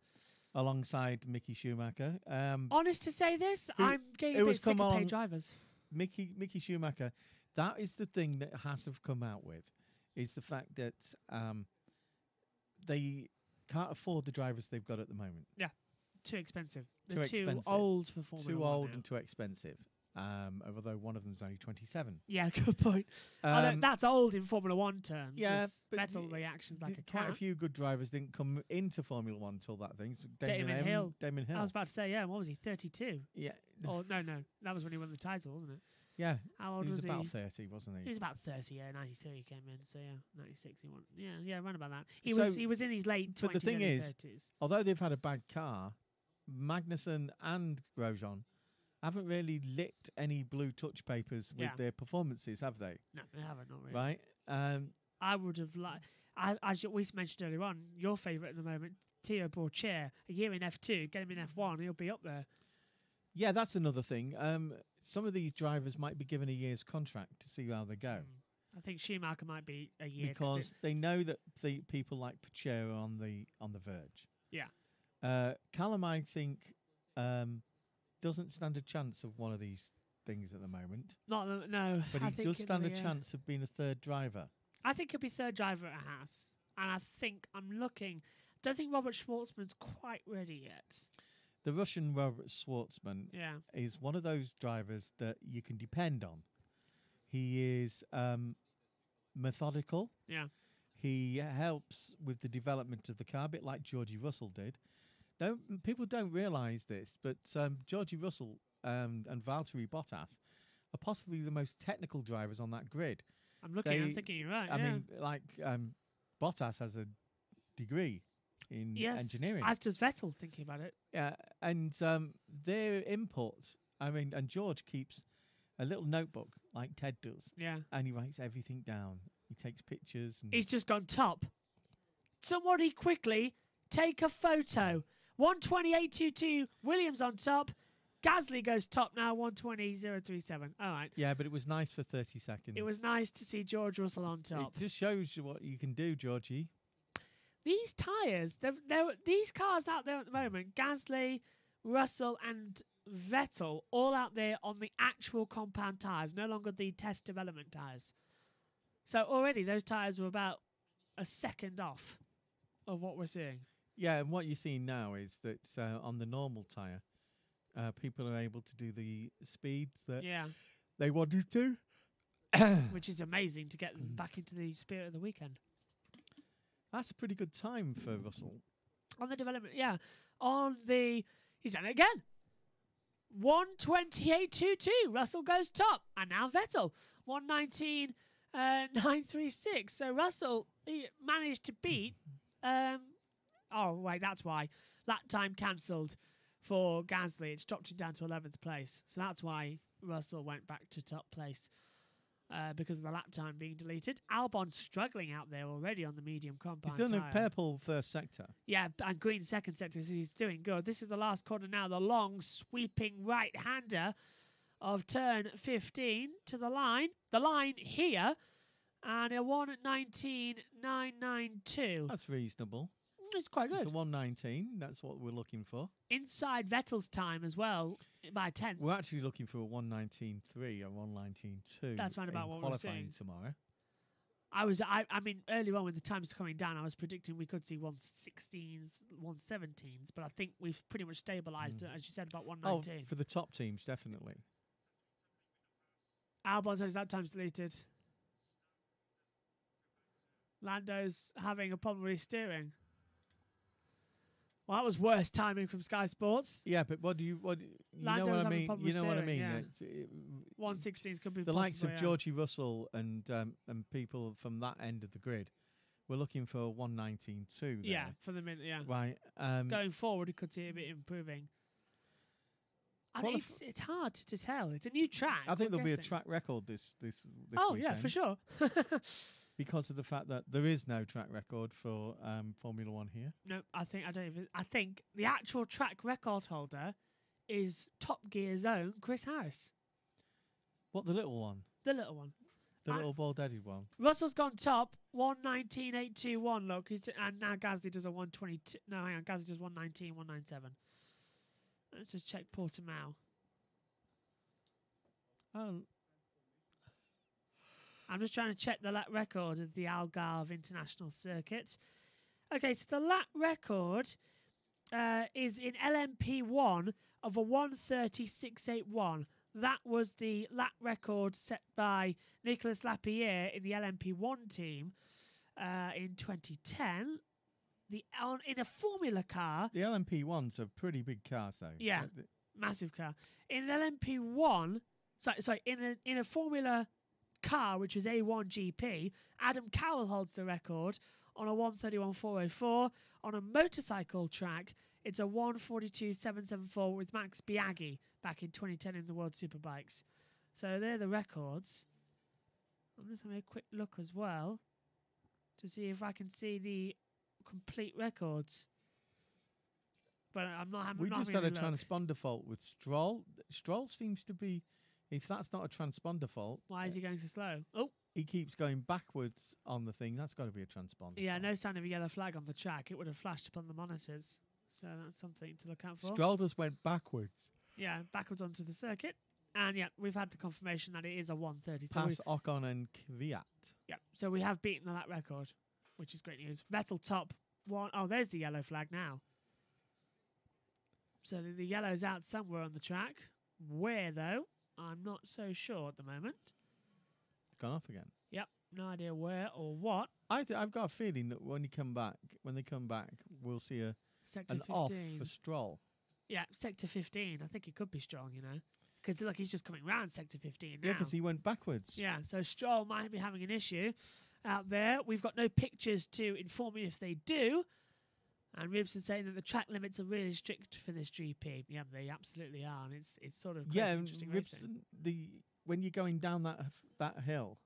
Alongside Mickey Schumacher. Honest to say this, I'm getting a bit sick of paid drivers. Mickey Schumacher. That is the thing that Haas have come out with, is the fact that they can't afford the drivers they've got at the moment. Yeah, too expensive. Too expensive. Old for Formula 1 Too old now. and too expensive. Although one of them's only 27. Yeah, good point. That's old in Formula 1 terms. Yeah, but metal reactions like a cat. Quite a few good drivers didn't come into Formula 1 until that thing. So Damon Hill. Damon Hill. I was about to say, what was he, 32? Yeah. Oh, no. That was when he won the title, wasn't it? Yeah. How old was he? He was about 30, wasn't he? He was about 30, 93 he came in. So, 96 he won. Yeah, around about that. He was in his late 20s, but the thing is, 30s. Although they've had a bad car, Magnussen and Grosjean haven't really licked any blue touch papers with their performances, have they? No, they haven't, not really. Right. I would have liked, as we mentioned earlier on, your favourite at the moment, Theo Borcher, a year in F2, get him in F1, he'll be up there. Yeah, that's another thing. Some of these drivers might be given a year's contract to see how they go. I think Schumacher might be a year. Because they know that the people like Pacher are on the verge. Yeah. Callum, I think, doesn't stand a chance of one of these things at the moment. No. But he does stand a chance of being a third driver. I think he'll be third driver at Haas. And I think don't think Robert Schwartzman's quite ready yet. The Russian Robert Schwartzman is one of those drivers that you can depend on. He is methodical. Yeah. He helps with the development of the car, a bit like Georgie Russell did. People don't realise this, but Georgie Russell and Valtteri Bottas are possibly the most technical drivers on that grid. I'm thinking you're right. I mean, like Bottas has a degree in engineering. As does Vettel, thinking about it. Yeah, and their input, and George keeps a little notebook like Ted does. Yeah. And he writes everything down. He takes pictures. And he's just gone top. Somebody quickly take a photo. 128.22, Williams on top. Gasly goes top now, 120.037. All right. Yeah, but it was nice for 30 seconds. It was nice to see George Russell on top. It just shows you what you can do, Georgie. These tyres, these cars out there at the moment, Gasly, Russell and Vettel all out there on the actual compound tyres, no longer the test development tyres. So already those tyres were about a second off of what we're seeing. Yeah, and what you're seeing now is that on the normal tyre, people are able to do the speeds that they wanted to. Which is amazing to get them back into the spirit of the weekend. That's a pretty good time for Russell. On the development, he's done it again. 1:28.22. Russell goes top. And now Vettel. 1:19.936. So Russell he managed to beat. That's why. Lap time cancelled for Gasly. It's dropped him down to 11th place. So that's why Russell went back to top place. Because of the lap time being deleted. Albon's struggling out there already on the medium compound He's done tyre. a purple first sector. Yeah, and green second sector, so he's doing good. This is the last corner now, the long sweeping right-hander of turn 15 to the line. The line here, and a 1:19.992. That's reasonable. It's quite good. It's a 1:19. That's what we're looking for. Inside Vettel's time as well, by 10th. We're actually looking for a 1:19.3 or 1:19.2. That's right about what we're seeing tomorrow. I mean, early on when the times were coming down, I was predicting we could see 1:16s, 1:17s, but I think we've pretty much stabilised it, as you said, about 1:19. Oh, for the top teams, definitely. Albon says that time's deleted. Lando's having a problem with his steering. Well, that was worse timing from Sky Sports. Yeah, but what you know what I mean? You know what I mean? Yeah. 1:16s could be the likes of yeah. Georgie Russell and people from that end of the grid. We're looking for a 1:19.2 there. Yeah, for the minute, yeah. Right. Going forward, we could see it a bit improving. And it's hard to tell. It's a new track. I think there'll be a track record this Oh, weekend. yeah, for sure. Because of the fact that there is no track record for Formula One here. No, I think the actual track record holder is Top Gear's own Chris Harris. What, the little one? The little one. The little bald-headed one. Russell's gone top, 1:19.821. Look, and now Gasly does a 1:22. No, hang on, Gasly does 1:19.197. Let's just check Portimao. I'm just trying to check the lap record of the Algarve International Circuit. Okay, so the lap record is in LMP1 of a 1:36.81. That was the lap record set by Nicolas Lapierre in the LMP1 team in 2010. In a Formula car. The LMP1s are pretty big cars, though. Yeah, massive car. In an LMP1, in a Formula car, which was A1 GP, Adam Cowell holds the record on a 1:31.404. On a motorcycle track, it's a 1:42.774 with Max Biaggi back in 2010 in the World Superbikes. So they're the records. I'm just having a quick look as well to see if I can see the complete records. But I'm not having. We just had a transponder fault with Stroll. Stroll seems to be. If that's not a transponder fault... Why is he going so slow? Oh! He keeps going backwards on the thing. That's got to be a transponder. Yeah, fault. no sign of a yellow flag on the track. It would have flashed up on the monitors. So that's something to look out for. Stroll just went backwards. Yeah, backwards onto the circuit. And yeah, we've had the confirmation that it is a 1:30. Pass Ocon and Kvyat. Yeah, so we have beaten the lap record, which is great news. Vettel top one. Oh, there's the yellow flag now. So the yellow's out somewhere on the track. Where, though? I'm not so sure at the moment. It's gone off again. Yep, no idea where or what. I've got a feeling that when they come back, we'll see an 15. off for Stroll. Yeah, Sector 15. I think it could be Stroll, you know. Because, look, he's just coming round Sector 15 now. Yeah, because he went backwards. Yeah, so Stroll might be having an issue out there. We've got no pictures to inform you if they do. And Ribson's saying that the track limits are really strict for this GP. Yeah, they absolutely are. And it's sort of interesting racing. When you're going down that hill,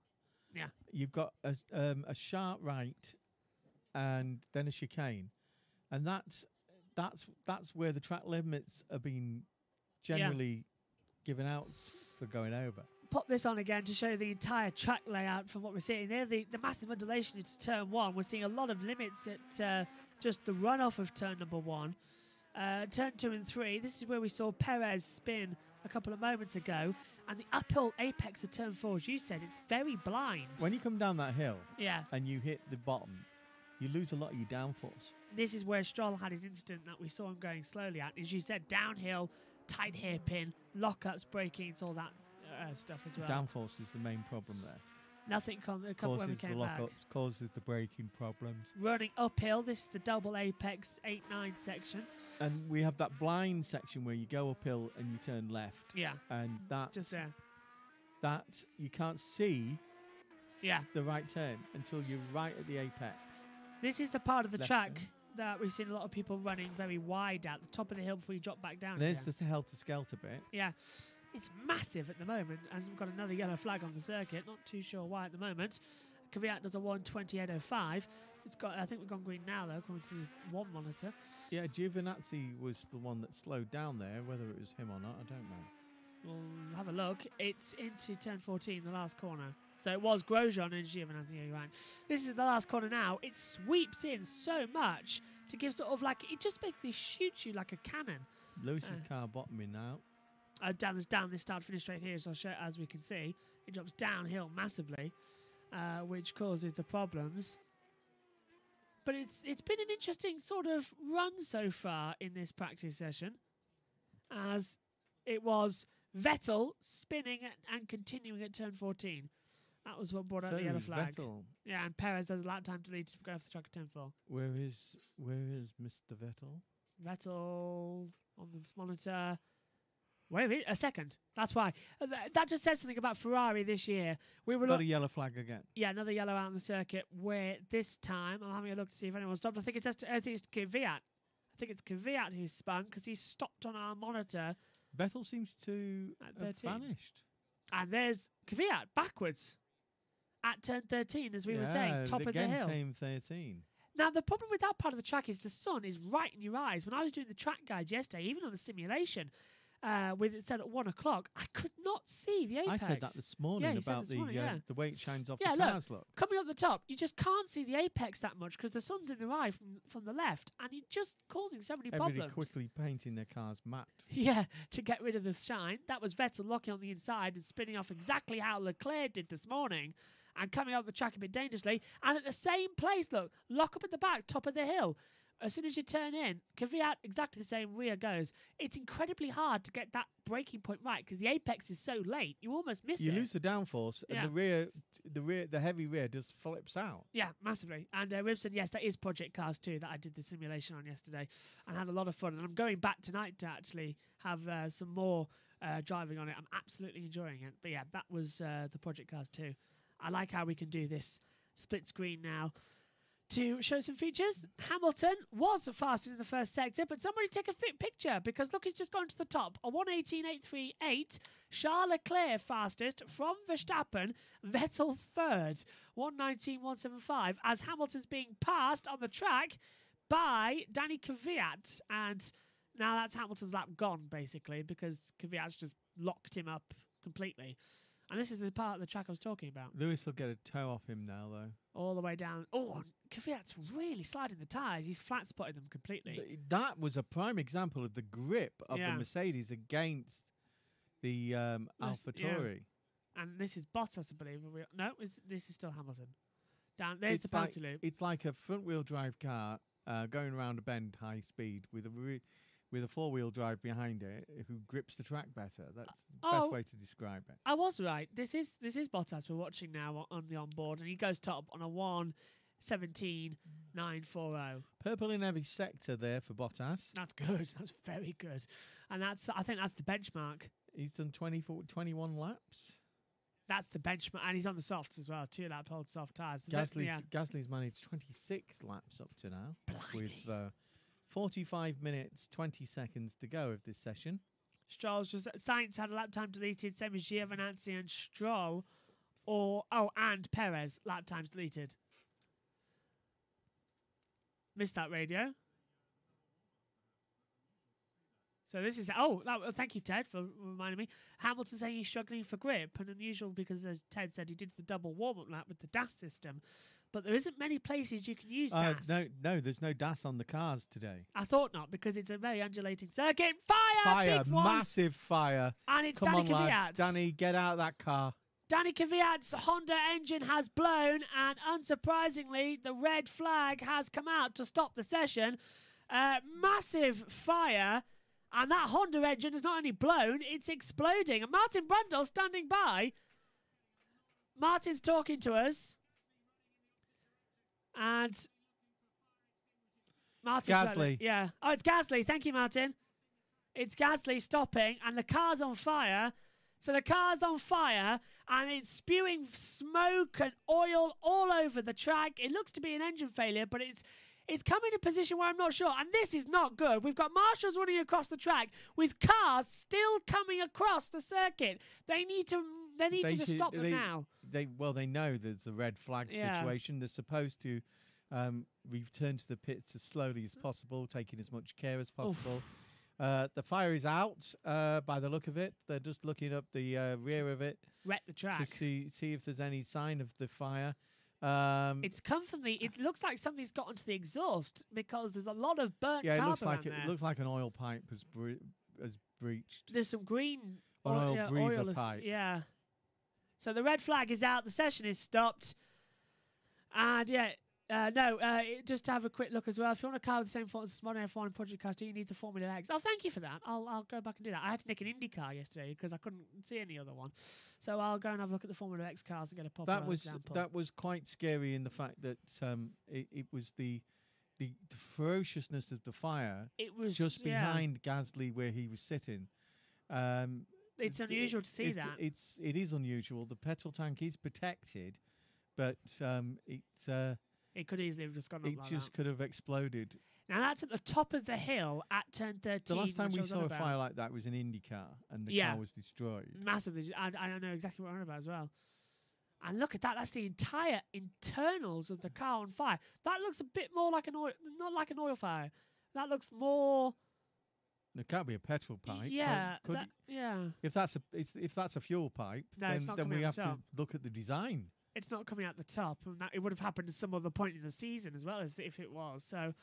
yeah, you've got a sharp right and then a chicane. And that's where the track limits are being generally given out for going over. Pop this on again to show the entire track layout from what we're seeing there. The massive undulation into turn one. We're seeing a lot of limits at just the runoff of turn number one. Turn 2 and 3. This is where we saw Perez spin a couple of moments ago. And the uphill apex of turn 4, as you said, it's very blind. When you come down that hill Yeah. and you hit the bottom, you lose a lot of your downforce. This is where Stroll had his incident that we saw him going slowly at. As you said, downhill, tight hairpin, lockups, braking, it's all that stuff as well. Downforce is the main problem there. Nothing when we Causes the came back. lockups, causes the braking problems. Running uphill, this is the double apex 8-9 section. And we have that blind section where you go uphill and you turn left. Yeah. And that Just there. That you can't see Yeah. the right turn until you're right at the apex. This is the part of the Left track turn. that we've seen a lot of people running very wide at the top of the hill before you drop back down. There's again. the helter-skelter bit. Yeah. It's massive at the moment, and we've got another yellow flag on the circuit. Not too sure why at the moment. Kvyat does a 1:28.05. It's got. I think we've gone green now, though, according to the one monitor. Yeah, Giovinazzi was the one that slowed down there. Whether it was him or not, I don't know. We'll have a look. It's into turn 14, the last corner. So it was Grosjean and Giovinazzi. Yeah, you're right. This is the last corner now. It sweeps in so much to give sort of like, it just basically shoots you like a cannon. Lewis's car bottoming out. Down this start finish straight here, so I'll show, as we can see, it drops downhill massively, which causes the problems. But it's been an interesting sort of run so far in this practice session, as it was Vettel spinning and continuing at turn 14. That was what brought out the yellow flag. Vettel. Yeah, and Perez has a lap time deleted to go off the track at turn 4. Where is Mr. Vettel? Vettel on the monitor. Wait a minute, a second. That's why. That just says something about Ferrari this year. We were Got a yellow flag again. Yeah, another yellow out on the circuit. Where this time, I'm having a look to see if anyone stopped. I think it's Kvyat. I think it's Kvyat who spun because he stopped on our monitor. Vettel seems to have vanished. And there's Kvyat backwards at turn 13, as we were saying, top of the hill. Turn 13. Now, the problem with that part of the track is the sun is right in your eyes. When I was doing the track guide yesterday, even on the simulation, with it said at 1 o'clock, I could not see the apex. I said that this morning about the way it shines off the cars. Look, coming up the top, you just can't see the apex that much because the sun's in the eye from the left, and you're just causing so many everybody problems. quickly painting their cars matte. Yeah, to get rid of the shine. That was Vettel locking on the inside and spinning off exactly how Leclerc did this morning, and coming up the track a bit dangerously. And at the same place, look, lock up at the back, top of the hill. As soon as you turn in, Kvyat exactly the same, rear goes. It's incredibly hard to get that braking point right because the apex is so late. You almost miss it. You lose the downforce, and the heavy rear just flips out. Yeah, massively. And Ribson, yes, that is Project Cars 2 that I did the simulation on yesterday and had a lot of fun. And I'm going back tonight to actually have some more driving on it. I'm absolutely enjoying it. But yeah, that was the Project Cars 2. I like how we can do this split screen now. To show some features, Hamilton was fastest in the first sector, but somebody take a picture because look, he's just gone to the top. A 1:18.838. Charles Leclerc fastest from Verstappen. Vettel third. 1:19.175 as Hamilton's being passed on the track by Danny Kvyat. And now that's Hamilton's lap gone, basically, because Kvyat's just locked him up completely. And this is the part of the track I was talking about. Lewis will get a toe off him now, though. All the way down. Oh, Kvyat's really sliding the tyres. He's flat-spotted them completely. That was a prime example of the grip of the Mercedes against the AlphaTauri. Yeah. And this is Bottas, I believe. No, this is still Hamilton. Down there's the bouncy loop. It's like a front-wheel drive car going around a bend high speed with a four-wheel drive behind it who grips the track better. That's the best way to describe it. I was right. This is Bottas we're watching now on the onboard, and he goes top on a 1:17.940. Purple in every sector there for Bottas. That's good. That's very good. And I think that's the benchmark. He's done 21 laps. That's the benchmark, and he's on the softs as well. 2 lap old soft tyres. Gasly's managed 26 laps up to now. Blimey. With 45 minutes, 20 seconds to go of this session. Stroll's Sainz had a lap time deleted, same as Giovinazzi and Stroll. And Perez, lap times deleted. Missed that radio. So this is thank you, Ted, for reminding me. Hamilton saying he's struggling for grip, and unusual because, as Ted said, he did the double warm-up lap with the DAS system. But there isn't many places you can use DAS. No, there's no DAS on the cars today. I thought not, because it's a very undulating circuit. Fire, big one. Massive fire. And it's Come Danny on, Kvyat. lads. Danny, get out of that car. Danny Kvyat's Honda engine has blown, and unsurprisingly, the red flag has come out to stop the session. Massive fire, and that Honda engine is not only blown, it's exploding. And Martin Brundle standing by. Martin's talking to us. And Martin's Gasly. Yeah. Oh, it's Gasly. Thank you, Martin. It's Gasly stopping, and the car's on fire. So the car's on fire, and it's spewing smoke and oil all over the track. It looks to be an engine failure, but it's coming in a position where I'm not sure. And this is not good. We've got marshals running across the track with cars still coming across the circuit. They need to just stop them now. They know there's a red flag situation. They're supposed to return to the pits as slowly as possible, taking as much care as possible. The fire is out by the look of it. They're just looking up the rear of it. Wreck the track. To see if there's any sign of the fire. It's come from it looks like something's got onto the exhaust, because there's a lot of burnt carbon it looks like an oil pipe has breached. There's some green oil pipe. Yeah. So the red flag is out. The session is stopped. And just to have a quick look as well. If you want a car with the same faults as modern F1 and Project Cars, do you need the Formula X? Oh, thank you for that. I'll go back and do that. I had to nick an Indy car yesterday because I couldn't see any other one. So I'll go and have a look at the Formula X cars and get a proper example. That was quite scary in the fact that it was the ferociousness of the fire. It was just behind Gasly where he was sitting. It's unusual to see that. It is unusual. The petrol tank is protected, but it could easily have just gone up like that. It just could have exploded. Now, that's at the top of the hill at turn 13. The last time we saw a fire like that was an Indy car, and the car was destroyed. Massively. I know exactly what I'm on about as well. And look at that. That's the entire internals of the car on fire. That looks a bit more like not like an oil fire. That looks more... It can't be a petrol pipe. Yeah, If that's a fuel pipe, then we have to look at the design. It's not coming out the top, and it would have happened at some other point in the season as well, if it was. So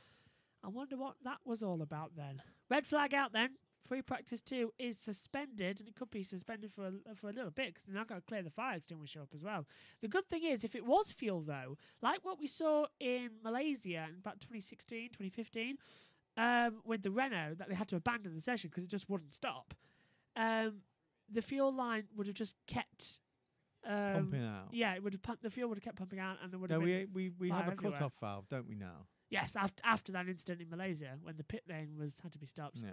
I wonder what that was all about then. Red flag out then. Free practice 2 is suspended, and it could be suspended for a little bit because they're not going to clear the fire extinguisher up as well. The good thing is, if it was fuel though, like what we saw in Malaysia in about 2016, 2015. With the Renault, that they had to abandon the session because it just wouldn't stop. The fuel line would have just kept pumping out. Yeah, it would have the fuel would have kept pumping out, and there would have been. We have a everywhere. cut-off valve, don't we now? Yes, after that incident in Malaysia when the pit lane had to be stopped.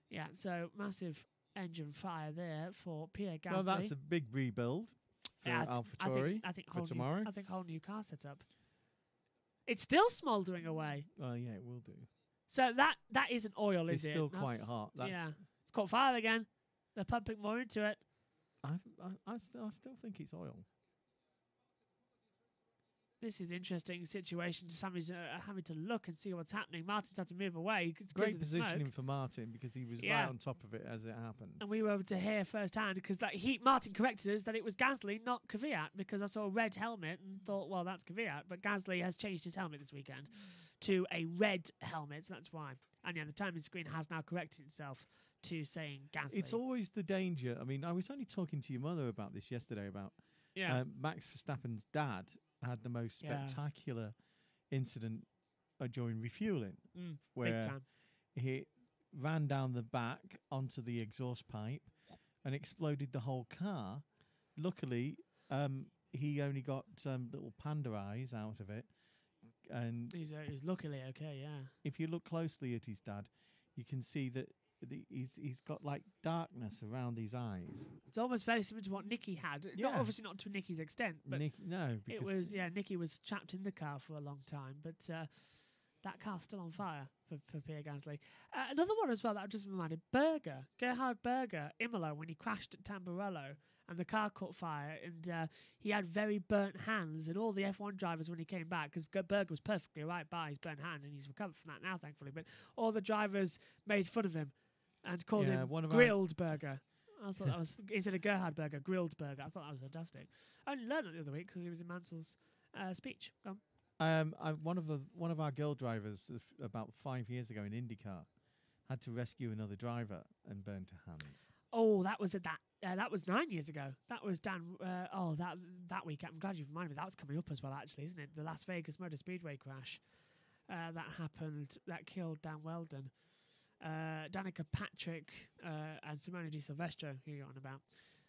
Yeah. So massive engine fire there for Pierre Gasly. Well, that's a big rebuild for AlphaTauri for tomorrow. I think a whole new car setup. It's still smouldering away. Oh yeah, it will do. So that isn't oil, is it? It's still quite hot. It's caught fire again. They're pumping more into it. I still think it's oil. This is interesting situation. Just having to look and see what's happening. Martin's had to move away. Great positioning for Martin because he was right on top of it as it happened. And we were able to hear firsthand because Martin corrected us that it was Gasly, not Kvyat, because I saw a red helmet and thought, well, that's Kvyat. But Gasly has changed his helmet this weekend to a red helmet, so that's why. And the timing screen has now corrected itself to saying Gasly. It's always the danger. I mean, I was only talking to your mother about this yesterday about Max Verstappen's dad had the most spectacular incident during refueling, where he ran down the back onto the exhaust pipe and exploded the whole car. Luckily, he only got little panda eyes out of it. And he's luckily okay, If you look closely at his dad, you can see that he's got like darkness around his eyes. It's almost very similar to what Nicky had. Obviously not to Nicky's extent, but it was Nicky was trapped in the car for a long time. But that car's still on fire for Pierre Gasly. Another one as well that I just reminded: Gerhard Berger, Imola, when he crashed at Tamburello and the car caught fire, and he had very burnt hands, and all the F1 drivers when he came back, because Berger was perfectly right by his burnt hand, and he's recovered from that now, thankfully. But all the drivers made fun of him. and called him grilled burger. I thought that was, instead of Gerhard burger, grilled burger. I thought that was fantastic. I only learned it the other week because he was in Mansell's speech. Go on. One of our girl drivers about 5 years ago in IndyCar had to rescue another driver and burned her hands. Oh, that was that was 9 years ago. That was Dan. That weekend. I'm glad you've reminded me. That was coming up as well, actually, isn't it? The Las Vegas Motor Speedway crash that happened. That killed Dan Weldon, Danica Patrick, and Simone Di Silvestro. Who you're on about?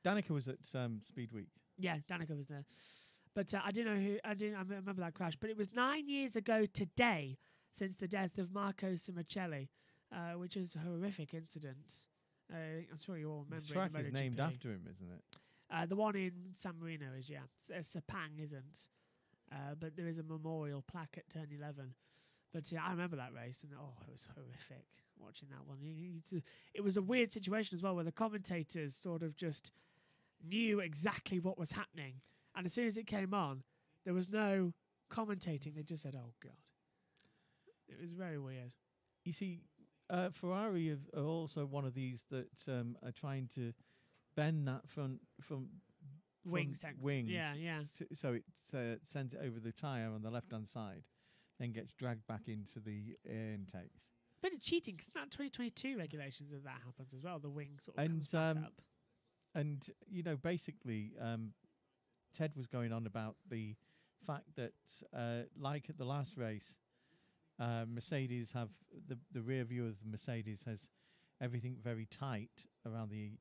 Danica was at Speed Week. Yeah, Danica was there. But I didn't know who. I remember that crash. But it was 9 years ago today since the death of Marco Simoncelli, which is a horrific incident. I'm sure you all remember. The track is named after him, isn't it? The one in San Marino is, yeah. Sepang isn't. But there is a memorial plaque at turn 11. But yeah, I remember that race, and it was horrific watching that one. It was a weird situation as well, where the commentators sort of just knew exactly what was happening. And as soon as it came on, there was no commentating. They just said, "Oh, God." It was very weird. You see, Ferrari are also one of these that are trying to bend that front wings. Yeah, yeah. So it sends it over the tyre on the left-hand side, then gets dragged back into the air intakes. Bit of cheating, because not 2022 regulations that happens as well. The wing sort of comes back up. And, basically, Ted was going on about the fact that, like at the last race, Mercedes have the rear view of the Mercedes has everything very tight around the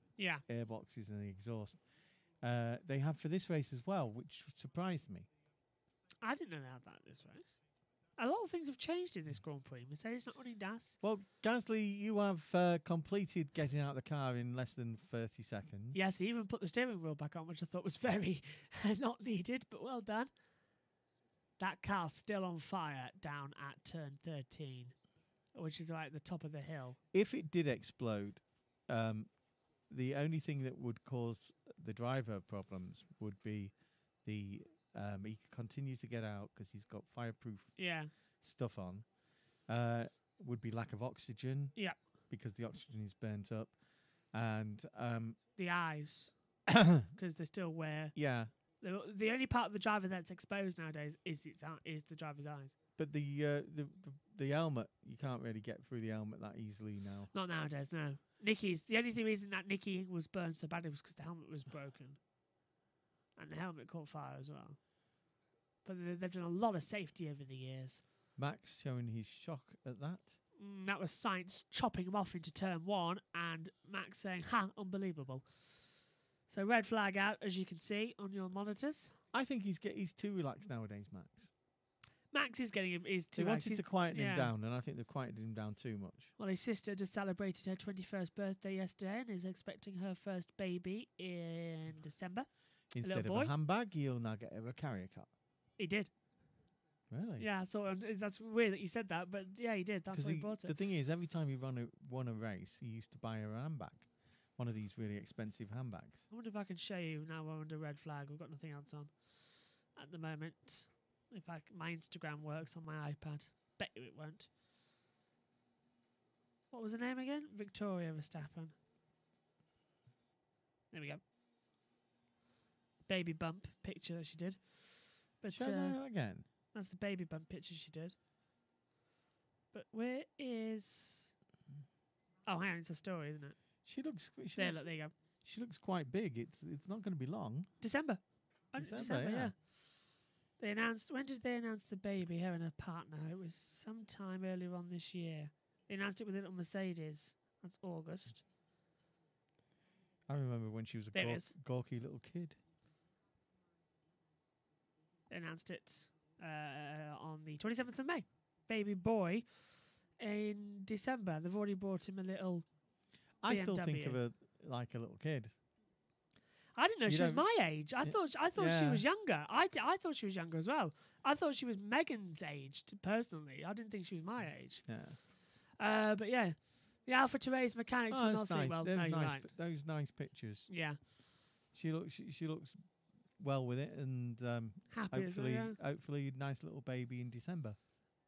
airboxes and the exhaust. They have for this race as well, which surprised me. I didn't know they had that this race. A lot of things have changed in this Grand Prix. Mercedes not running DAS. Well, Gasly, you have completed getting out of the car in less than 30 seconds. Yes, he even put the steering wheel back on, which I thought was very not needed, but well done. That car's still on fire down at turn 13, which is right at the top of the hill. If it did explode, the only thing that would cause the driver problems would be he could continue to get out because he's got fireproof stuff on. Would be lack of oxygen. Yeah. Because the oxygen is burnt up. And the eyes, because they still wear. Yeah. The only part of the driver that's exposed nowadays is the driver's eyes. But the helmet, you can't really get through the helmet that easily now. Not nowadays, no. The only reason that Nicky was burned so badly was because the helmet was broken. And the helmet caught fire as well. But they've done a lot of safety over the years. Max showing his shock at that. That was Sainz chopping him off into turn 1 and Max saying, "Ha, unbelievable." So red flag out, as you can see on your monitors. I think he's too relaxed nowadays, Max. Max is getting him. Too they wanted to quieten him down, and I think they've quieted him down too much. Well, his sister just celebrated her 21st birthday yesterday and is expecting her first baby in December. Instead of a handbag, he'll now get her a carrier cot. He did. Really? Yeah, so that's weird that you said that, but yeah, he did. That's why he bought it. The thing is, every time he won a race, he used to buy her a handbag. One of these really expensive handbags. I wonder if I can show you now we're under red flag. We've got nothing else on at the moment. If my Instagram works on my iPad. Bet you it won't. What was her name again? Victoria Verstappen. There we go. Baby bump picture that she did. But show that again. That's the baby bump picture she did. But where is... Oh, hang on, it's a story, isn't it? There you go. She looks quite big. It's not going to be long. December, December, yeah. They announced. When did they announce the baby? Her and her partner. It was sometime earlier on this year. They announced it with a little Mercedes. That's August. I remember when she was a gawky little kid. They announced it on the 27th of May. Baby boy in December. They've already bought him a little BMW. I still think of her like a little kid. I didn't know she was my age. I thought she was younger. I thought she was younger as well. I thought she was Megan's age, personally. I didn't think she was my age. Yeah. But yeah, the Alpha Therese mechanics were not saying well. No, you're right. Those nice pictures. Yeah. She looks well with it, and happy hopefully nice little baby in December.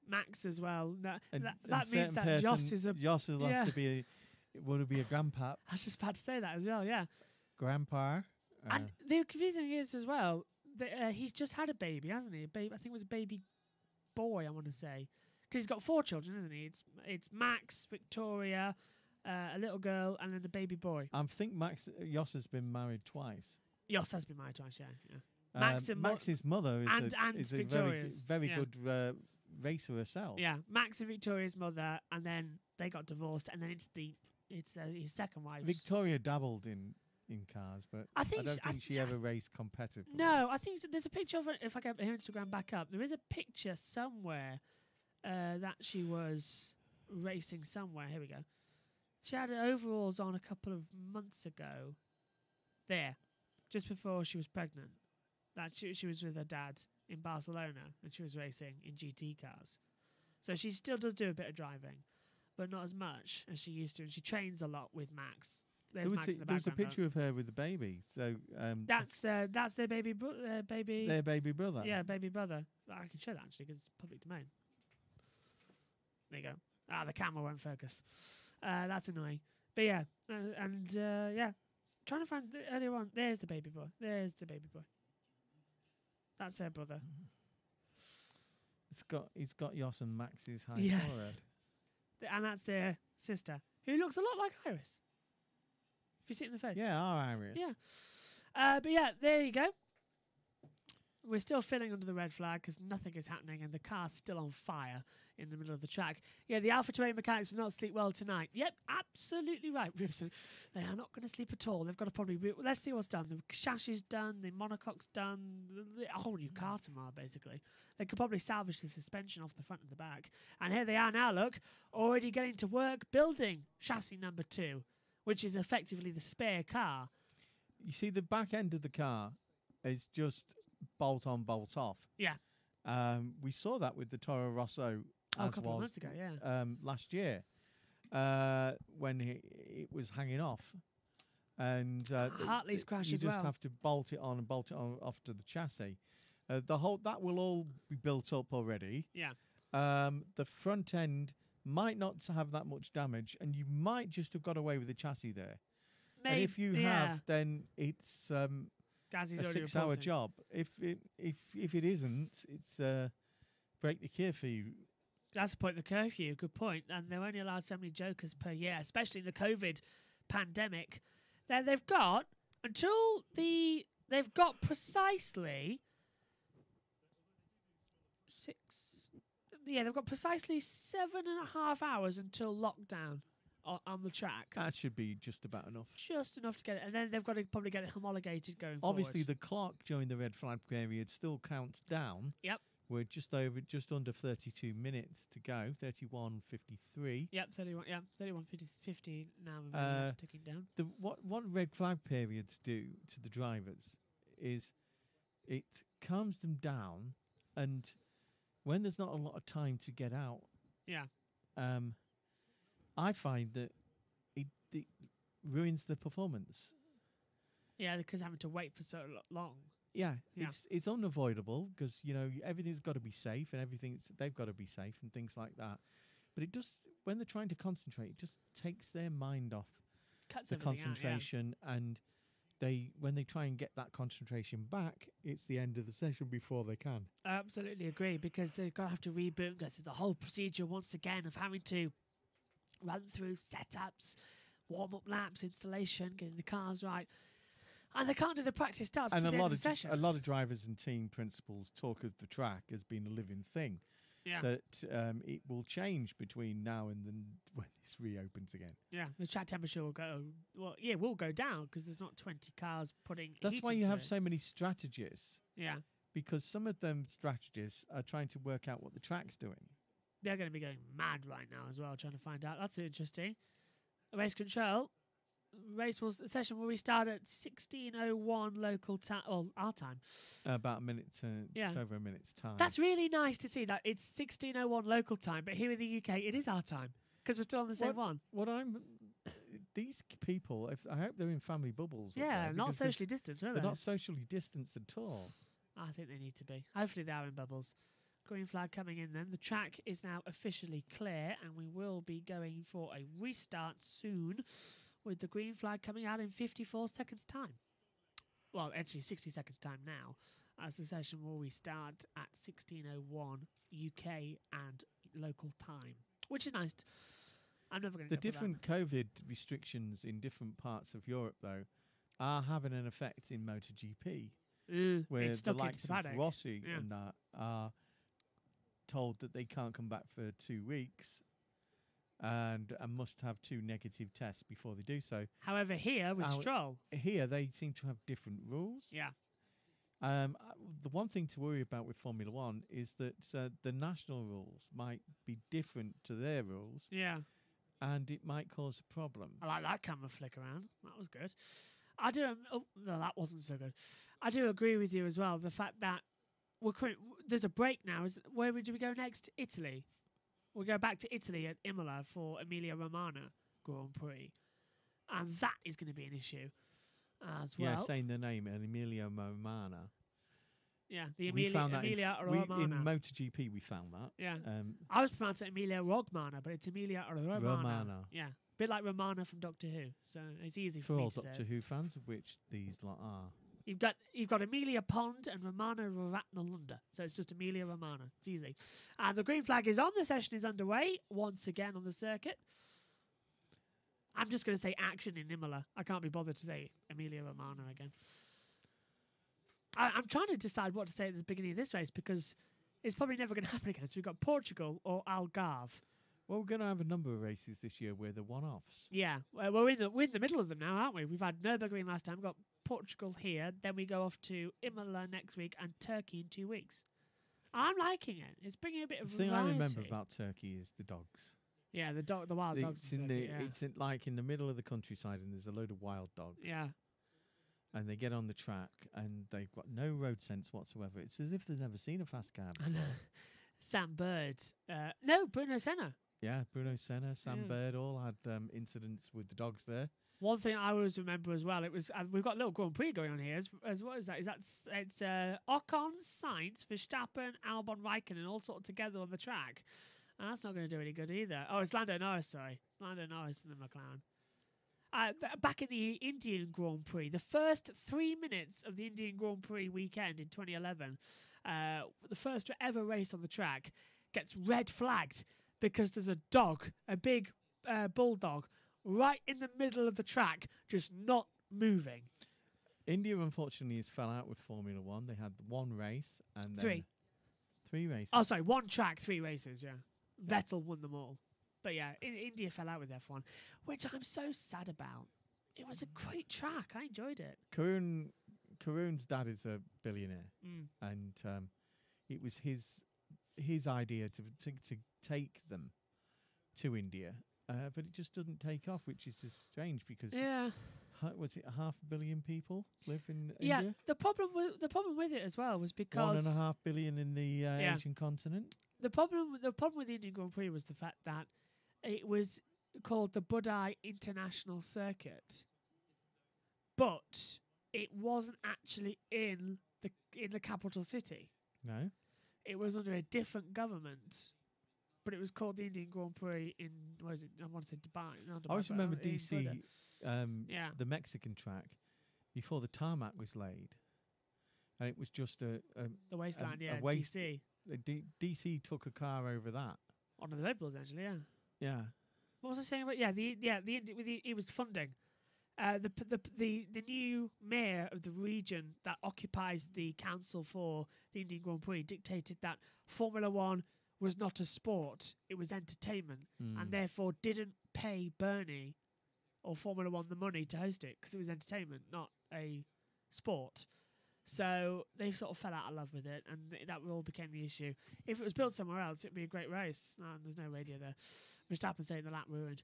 Max as well. That and means that Joss is a Joss will have to be Would it be a grandpa? I was just about to say that as well, yeah. Grandpa? And the confusing thing is as well, that, he's just had a baby, hasn't he? A baby, I think it was a baby boy, I want to say. Because he's got 4 children, isn't he? It's Max, Victoria, a little girl, and then the baby boy. I think Jos has been married twice. Jos has been married twice, yeah. Max's mother is a very good racer herself. Yeah, Max and Victoria's mother, and then they got divorced, and then it's his second wife. Victoria dabbled in cars, but I don't think she ever raced competitively. No, I think there's a picture of her. If I get her Instagram back up, there is a picture somewhere that she was racing somewhere. Here we go. She had her overalls on a couple of months ago. There, just before she was pregnant. That she was with her dad in Barcelona, and she was racing in GT cars. So she still does do a bit of driving, but not as much as she used to. And she trains a lot with Max. There's Max in the background. There's a picture of her with the baby. So that's their baby baby. Their baby brother. Yeah, baby brother. I can show that actually because it's public domain. There you go. The camera won't focus. That's annoying. But yeah, trying to find earlier on. There's the baby boy. That's their brother. He's got Jos and Max's high forehead. And that's their sister, who looks a lot like Iris. If you see it in the face. Yeah, our Iris. Yeah. But yeah, there you go. We're still filling under the red flag because nothing is happening and the car's still on fire in the middle of the track. Yeah, the Alpha Terrain mechanics will not sleep well tonight. Yep, absolutely right, Ribson. They are not going to sleep at all. They've got to probably... let's see what's done. The chassis done, the monocoque's done, a whole new car tomorrow, basically. They could probably salvage the suspension off the front and the back. And here they are now, look, already getting to work building chassis number 2, which is effectively the spare car. You see, the back end of the car is just... bolt on, bolt off. Yeah. We saw that with the Toro Rosso a couple of months ago, last year when it was hanging off. And Hartley's crash as well. You just have to bolt it on and bolt it on off to the chassis. That will all be built up already. Yeah. The front end might not have that much damage, and you might just have got away with the chassis there. Maybe, and if you have, then it's a 6-hour job. If it isn't, it's break the curfew. That's the point of the curfew. Good point. And they're only allowed so many jokers per year, especially in the COVID pandemic. Then they've got precisely 6. Yeah, they've got precisely 7.5 hours until lockdown on the track. That should be just about enough. Just enough to get it. And then they've got to probably get it homologated going Obviously, forward. the clock during the red flag period still counts down. Yep. We're just under 32 minutes to go. 31:53. Yep, 31:50 now. Ticking down. What red flag periods do to the drivers is it calms them down, and when there's not a lot of time to get out. Yeah. I find that it ruins the performance. Yeah, because having to wait for so long. Yeah. It's unavoidable because everything's got to be safe and they've got to be safe and things like that. But it just when they're trying to concentrate, it just takes their mind off the concentration, and when they try and get that concentration back, it's the end of the session before they can. I absolutely agree, because they're going to have to reboot and go through the whole procedure once again of having to run through setups, warm-up laps, installation, getting the cars right. And they can't do the practice starts to the end of the session. A lot of drivers and team principals talk of the track as being a living thing. Yeah. That it will change between now and then when this reopens again. Yeah, the track temperature will go. Well, yeah, will go down because there's not 20 cars putting. That's why you have so many strategists. Yeah. Because some of them strategists are trying to work out what the track's doing. They're going to be going mad right now as well, trying to find out. That's interesting. Race control. Session will restart at 16:01 local time, or our time. About a minute, just over a minute's time. That's really nice to see that it's 16:01 local time, but here in the UK it is our time because we're still on the same one. These people, I hope they're in family bubbles. Yeah, not socially distanced, are they? They're not socially distanced at all. I think they need to be. Hopefully they are in bubbles. Green flag coming in then. The track is now officially clear, and we will be going for a restart soon with the green flag coming out in 54 seconds' time. Well, actually 60 seconds' time now, as the session will restart at 16:01 UK and local time, which is nice. I'm never going to The different COVID restrictions in different parts of Europe, though, are having an effect in MotoGP. Where it's the stuck likes into the of paddock. Rossi Yeah. and that are told that they can't come back for 2 weeks and must have 2 negative tests before they do so. However, here with Stroll, Here, they seem to have different rules. yeah, The one thing to worry about with Formula One is that the national rules might be different to their rules, yeah. and it might cause a problem. I like that camera flick around. That was good. I do. Oh no, that wasn't so good. I do agree with you as well. The fact that there's a break now. Where do we go next? Italy. We'll go back to Italy at Imola for Emilia Romagna Grand Prix, and that is going to be an issue as well. Yeah, saying the name, Emilia Romagna. Yeah, the We found that Emilia in Romagna. MotoGP. We found that. Yeah, I was pronouncing Emilia Romagna, but it's Emilia Romagna. Yeah, a bit like Romana from Doctor Who, so it's easy for For me all to Doctor say. Who fans, of which these lot are. You've got Emilia Pond and Romana Ravatnalunda, so it's just Emilia Romagna. It's easy. And the green flag is on. The session is underway once again on the circuit. I'm just going to say action in Imola. I can't be bothered to say Emilia Romagna again. I'm trying to decide what to say at the beginning of this race because it's probably never going to happen again. So we've got Portugal or Algarve. Well, we're going to have a number of races this year where they're one-offs. Yeah, well, we're in the middle of them now, aren't we? We've had Nürburgring last time. We've got Portugal here. Then we go off to Imola next week and Turkey in 2 weeks. I'm liking it. It's bringing a bit of The thing variety. I remember about Turkey is the dogs. Yeah, the wild dogs. It's like in the middle of the countryside, and there's a load of wild dogs. Yeah. And they get on the track, and they've got no road sense whatsoever. It's as if they've never seen a fast car before. Sam Bird. No, Bruno Senna. Yeah, Bruno Senna, Sam Yeah. Bird all had incidents with the dogs there. One thing I always remember as well, it was we've got a little Grand Prix going on here. As what is that? It's Ocon, Sainz, Verstappen, Albon, Raikkonen all sort of together on the track, and that's not going to do any good either. Oh, it's Lando Norris. Sorry, Lando Norris and the McLaren. Back in the Indian Grand Prix, the first 3 minutes of the Indian Grand Prix weekend in 2011, the first ever race on the track gets red flagged because there's a dog, a big bulldog, right in the middle of the track, just not moving. India, unfortunately, has fell out with Formula One. They had one race and then 3. 3 races. Oh, sorry, 1 track, 3 races, yeah. Vettel won them all. But yeah, India fell out with F1, which I'm so sad about. It was a great track. I enjoyed it. Karun's dad is a billionaire, and it was his idea to take them to India, but it just didn't take off, which is just strange because was it 500 million people live in India? The problem with it as well was because 1.5 billion in the Asian continent. The problem with the Indian Grand Prix was the fact that it was called the Budai International Circuit, but it wasn't actually in the capital city. No, it was under a different government, but it was called the Indian Grand Prix in what is it? I want to say Dubai. Not Dubai, I always remember in DC, Buda. the Mexican track, before the tarmac was laid, and it was just the wasteland. a waste. DC. DC took a car over that. One of the Red Bulls, actually. Yeah. Yeah. What was I saying about? It was funding. The new mayor of the region that occupies the council for the Indian Grand Prix dictated that Formula One was not a sport; it was entertainment, and therefore didn't pay Bernie or Formula One the money to host it because it was entertainment, not a sport. So they sort of fell out of love with it, and that all became the issue. If it was built somewhere else, it'd be a great race. There's no radio there. Verstappen saying the lap ruined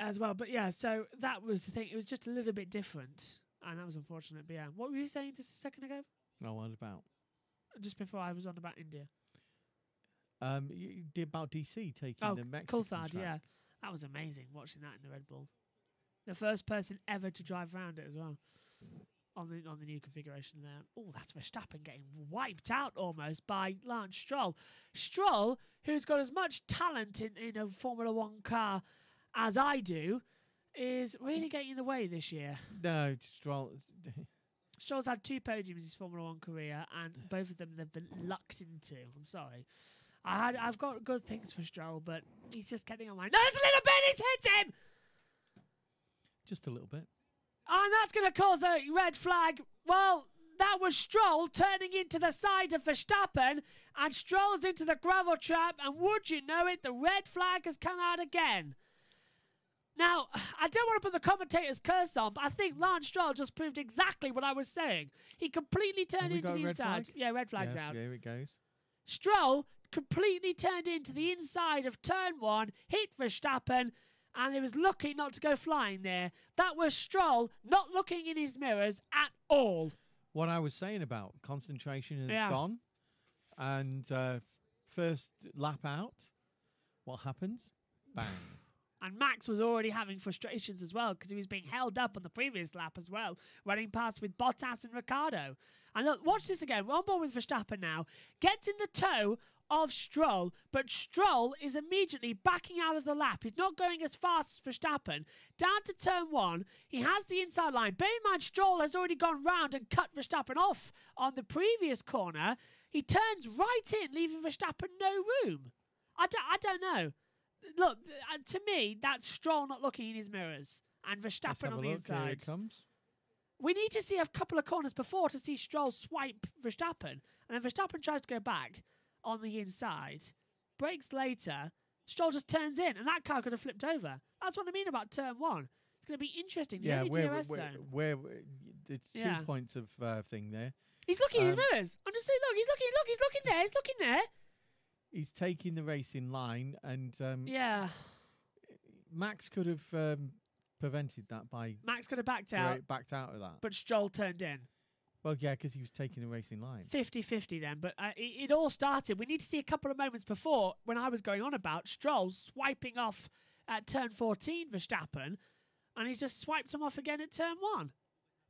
as well. But yeah, so that was the thing. It was just a little bit different, and that was unfortunate. But yeah, what were you saying just a second ago? Oh, what about? Just before I was on about India. You did about DC taking the Mexican Coulthard, track. yeah. That was amazing, watching that in the Red Bull. The first person ever to drive around it as well. on the new configuration there. Oh, that's Verstappen getting wiped out almost by Lance Stroll. Stroll, who's got as much talent in a Formula One car as I do, is really getting in the way this year. No, Stroll. Stroll's had 2 podiums in his Formula One career, and both of them they've been lucked into. I'm sorry. I've got good things for Stroll, but he's just getting on my nerves a little bit. He's hit him. Just a little bit. And that's going to cause a red flag. Well, that was Stroll turning into the side of Verstappen, and Stroll's into the gravel trap, and would you know it, the red flag has come out again. Now, I don't want to put the commentator's curse on, but I think Lance Stroll just proved exactly what I was saying. He completely turned into the inside. Yeah, red flag's out. Yeah, here it goes. Stroll completely turned into the inside of turn 1, hit Verstappen, and he was lucky not to go flying there. That was Stroll not looking in his mirrors at all. What I was saying about concentration has gone. And first lap out, what happens? Bang. And Max was already having frustrations as well because he was being held up on the previous lap as well, running past with Bottas and Ricciardo. And look, watch this again. We're on board with Verstappen now. Gets in the toe of Stroll, but Stroll is immediately backing out of the lap. He's not going as fast as Verstappen. Down to turn 1, he has the inside line. Bear in mind, Stroll has already gone round and cut Verstappen off on the previous corner. He turns right in, leaving Verstappen no room. I don't know. Look, to me, that's Stroll not looking in his mirrors and Verstappen on the inside. Here it comes. We need to see a couple of corners before to see Stroll swipe Verstappen. And then Verstappen tries to go back on the inside, brakes later, Stroll just turns in, and that car could have flipped over. That's what I mean about turn 1. It's going to be interesting. The only DRS zone. It's 2 points of thing there. He's looking in his mirrors. I'm just saying, he's looking there. He's taking the racing line, and Max could have prevented that by... Max could have backed out. Backed out of that. But Stroll turned in. Well, yeah, because he was taking the racing line. 50-50 then, but it all started. We need to see a couple of moments before when I was going on about Stroll swiping off at turn 14 Verstappen, and he's just swiped him off again at turn 1.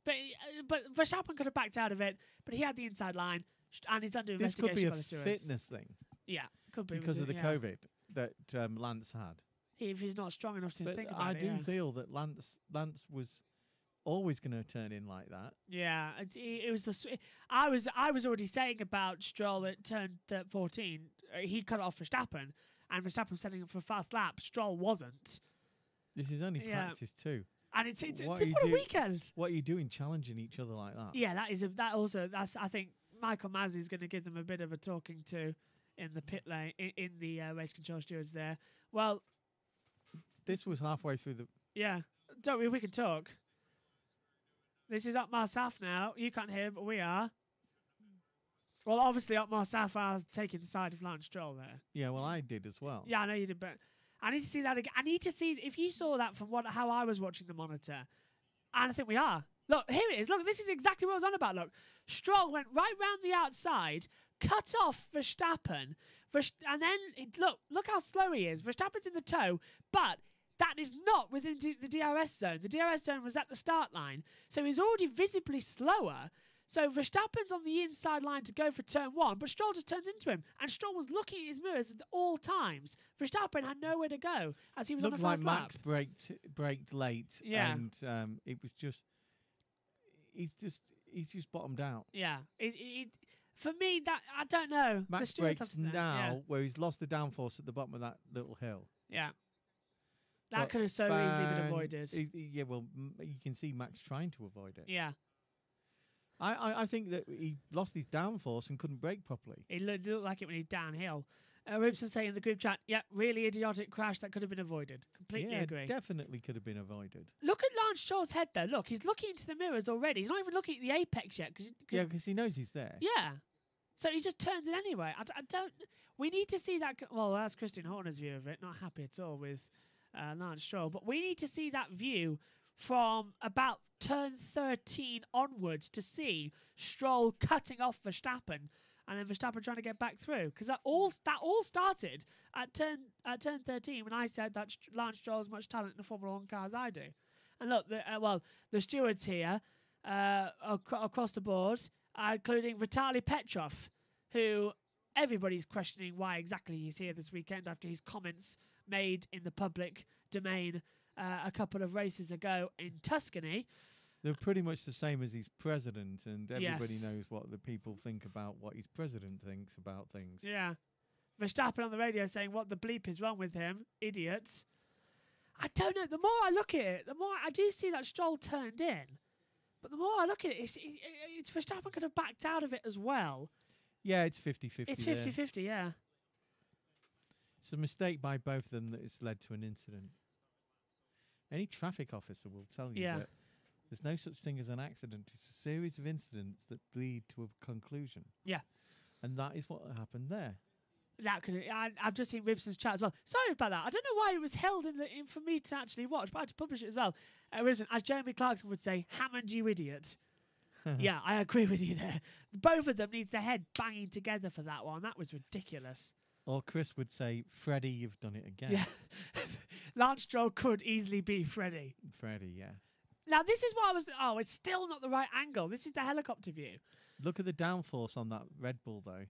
But Verstappen could have backed out of it, but he had the inside line, and he's under investigation by the stewards. This could be a fitness thing. Yeah, could be. Because of the COVID that Lance had. If he's not strong enough to think about it. I do feel that Lance was always going to turn in like that. Yeah, it was I was already saying about Stroll at turn 14. He cut off Verstappen, and Verstappen was setting up for a fast lap. Stroll wasn't. This is only practice too. And it's what a weekend. What are you doing, challenging each other like that? Yeah, that's I think Michael Masi is going to give them a bit of a talking to in the pit lane in the race control stewards there. Well, this was halfway through the. Yeah, don't we can talk. This is Otmar Saf now. You can't hear, but we are. Well, obviously, Otmar Saf are taking the side of Lance Stroll there. Yeah, well, I did as well. Yeah, I know you did, but I need to see that again. I need to see if you saw that from how I was watching the monitor. And I think we are. Look, here it is. Look, this is exactly what I was on about. Look, Stroll went right round the outside, cut off Verstappen, and then, look how slow he is. Verstappen's in the toe, but that is not within the DRS zone. The DRS zone was at the start line, so he's already visibly slower. So Verstappen's on the inside line to go for turn 1, but Stroll just turns into him. And Stroll was looking at his mirrors at all times. Verstappen had nowhere to go as he was on a fast lap. Max braked late, and it was just he's just bottomed out. Yeah, for me that I don't know. Max brakes now where he's lost the downforce at the bottom of that little hill. Yeah. That could have so easily been avoided. Yeah, well, you can see Max trying to avoid it. Yeah. I think that he lost his downforce and couldn't brake properly. It looked like it when he's downhill. Ribson saying in the group chat, really idiotic crash that could have been avoided. Completely agree. Definitely could have been avoided. Look at Lance Stroll's head though. Look, he's looking into the mirrors already. He's not even looking at the apex yet. Because he knows he's there. Yeah. So he just turns it anyway. I don't... We need to see that... Well, that's Christian Horner's view of it. Not happy at all with Lance Stroll. But we need to see that view from about turn 13 onwards to see Stroll cutting off Verstappen and then Verstappen trying to get back through. Because that all started at turn 13 when I said that Lance Stroll has much talent in the Formula 1 car as I do. And look, the stewards here, across the board, including Vitaly Petrov, who everybody's questioning why exactly he's here this weekend after his comments made in the public domain a couple of races ago in Tuscany. They're pretty much the same as his president, and everybody Yes. knows what the people think about what his president thinks about things. Yeah. Verstappen on the radio saying, what the bleep is wrong with him? Idiots. I don't know. The more I look at it, the more I do see that Stroll turned in. But the more I look at it, it's Verstappen could have backed out of it as well. Yeah, it's 50-50. It's there. 50-50, yeah. It's a mistake by both of them that has led to an incident. Any traffic officer will tell you that there's no such thing as an accident. It's a series of incidents that lead to a conclusion. Yeah. And that is what happened there. That could. I've just seen Ribson's chat as well. Sorry about that. I don't know why it was held in for me to actually watch, but I had to publish it as well. Ribson, as Jeremy Clarkson would say, Hammond, you idiot. Yeah, I agree with you there. Both of them needs their head banging together for that one. That was ridiculous. Or Chris would say, Freddie, you've done it again. Yeah. Lance Stroll could easily be Freddie. Freddie, yeah. Now, this is what I was... Oh, it's still not the right angle. This is the helicopter view. Look at the downforce on that Red Bull, though.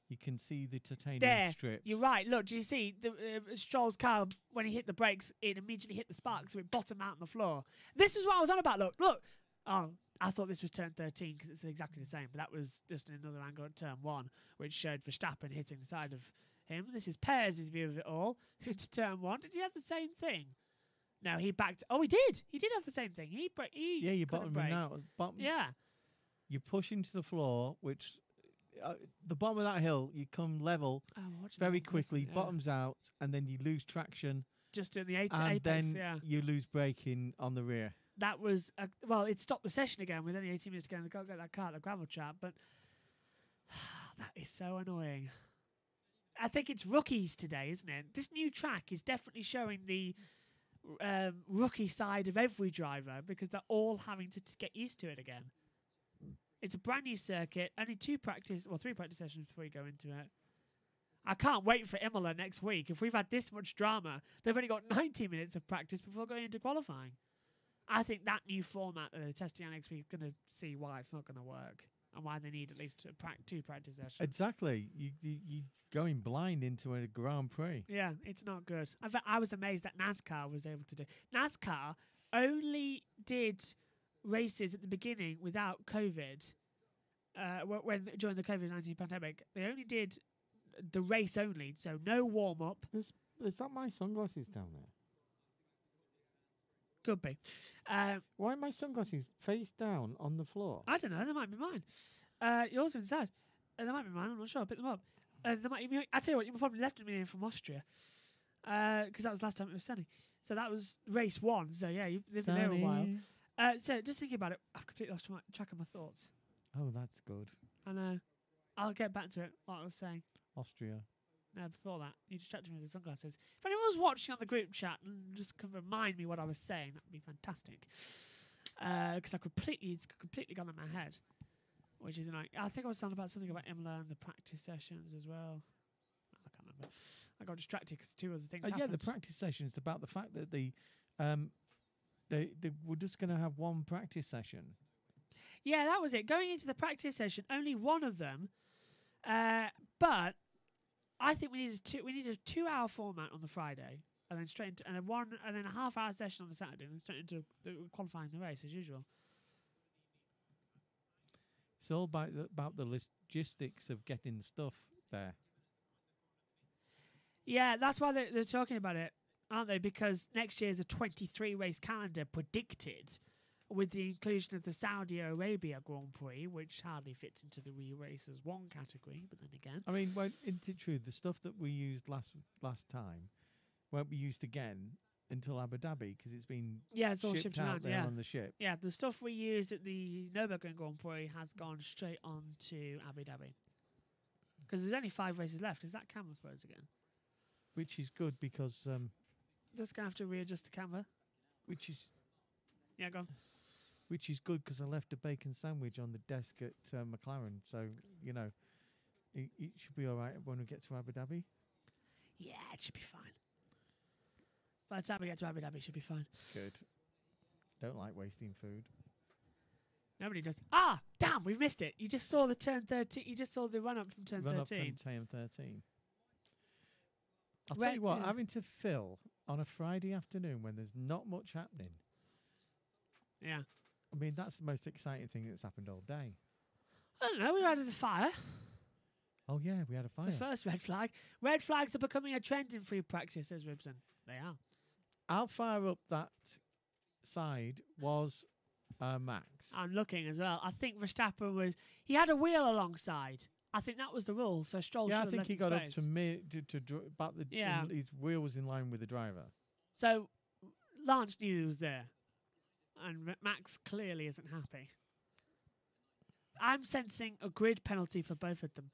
You can see the titanium There, strips. you're right. Look, did you see the Stroll's car, when he hit the brakes, it immediately hit the spark, so it bottomed out on the floor. This is what I was on about. Look. Oh, I thought this was turn 13 because it's exactly the same, but that was just another angle at turn 1, which showed Verstappen hitting the side of him. This is Perez's view of it all. Into turn 1. Did he have the same thing? No, he backed. Oh, he did. He did have the same thing. Yeah, you bottom brake. out. Yeah. You push into the floor, which the bottom of that hill, you come level very quickly, bottoms out, and then you lose traction. Just in the and apex, then you lose braking on the rear. That was, well, it stopped the session again with only 18 minutes to go and go get that car at the gravel trap, but that is so annoying. I think it's rookies today, isn't it? This new track is definitely showing the rookie side of every driver because they're all having to get used to it again. It's a brand new circuit, only 3 practice sessions before you go into it. I can't wait for Imola next week. If we've had this much drama, they've only got 90 minutes of practice before going into qualifying. I think that new format that they're testing out next week is going to see why it's not going to work and why they need at least 2 practice sessions. Exactly. You going blind into a Grand Prix. Yeah, it's not good. I was amazed that NASCAR was able to do. NASCAR only did races at the beginning without COVID. During the COVID-19 pandemic, they only did the race only, so no warm up. Is that my sunglasses down there? Could be. Why are my sunglasses face down on the floor? I don't know. They might be mine. Yours are inside. They might be mine. I'm not sure. I'll pick them up. They might. I tell you what. You probably left me in from Austria because that was last time it was sunny. So that was race 1. So yeah, you've lived there a while. So just thinking about it, I've completely lost track of my thoughts. Oh, that's good. I know. I'll get back to it. What I was saying. Austria. No, before that, you distracted me with the sunglasses. If anyone was watching on the group chat and just could remind me what I was saying, that would be fantastic. Because it's completely gone in my head, which is annoying. I think I was talking about something about Imola and the practice sessions as well. I can't remember. I got distracted because 2 other things happened. Yeah, the practice session is about the fact that they were just going to have 1 practice session. Yeah, that was it. Going into the practice session, only 1 of them, but I think we need a 2-hour format on the Friday, and then straight into, and then a half-hour session on the Saturday, and then straight into qualifying the race as usual. It's all about the logistics of getting the stuff there. Yeah, that's why they're talking about it, aren't they? Because next year's a 23-race calendar predicted, with the inclusion of the Saudi Arabia Grand Prix, which hardly fits into the re-races 1 category, but then again... I mean, isn't it true, the stuff that we used last time won't be used again until Abu Dhabi, because it's been it's all shipped out around, there on the ship. Yeah, the stuff we used at the Nürburgring Grand Prix has gone straight on to Abu Dhabi. Because there's only 5 races left. Is that camera for us again? Which is good, because... just going to have to readjust the camera. Which is... Yeah, go on. Which is good because I left a bacon sandwich on the desk at McLaren. So, it should be all right when we get to Abu Dhabi. Yeah, it should be fine. By the time we get to Abu Dhabi, it should be fine. Good. Don't like wasting food. Nobody does. Ah, damn, we've missed it. You just saw the turn 13. You just saw the run up from turn 13. Run up from turn 13. I'll tell you what, having to fill on a Friday afternoon when there's not much happening. Yeah. I mean, that's the most exciting thing that's happened all day. I don't know. We had the fire. Oh, yeah, we had a fire. The first red flag. Red flags are becoming a trend in free practice, says Ribson. They are. How far up that side was Max? I'm looking as well. I think Verstappen was... He had a wheel alongside. I think that was the rule, so Stroll should have I think he got up to about the... Yeah. His wheel was in line with the driver. So Lance knew he was there. And Max clearly isn't happy. I'm sensing a grid penalty for both of them.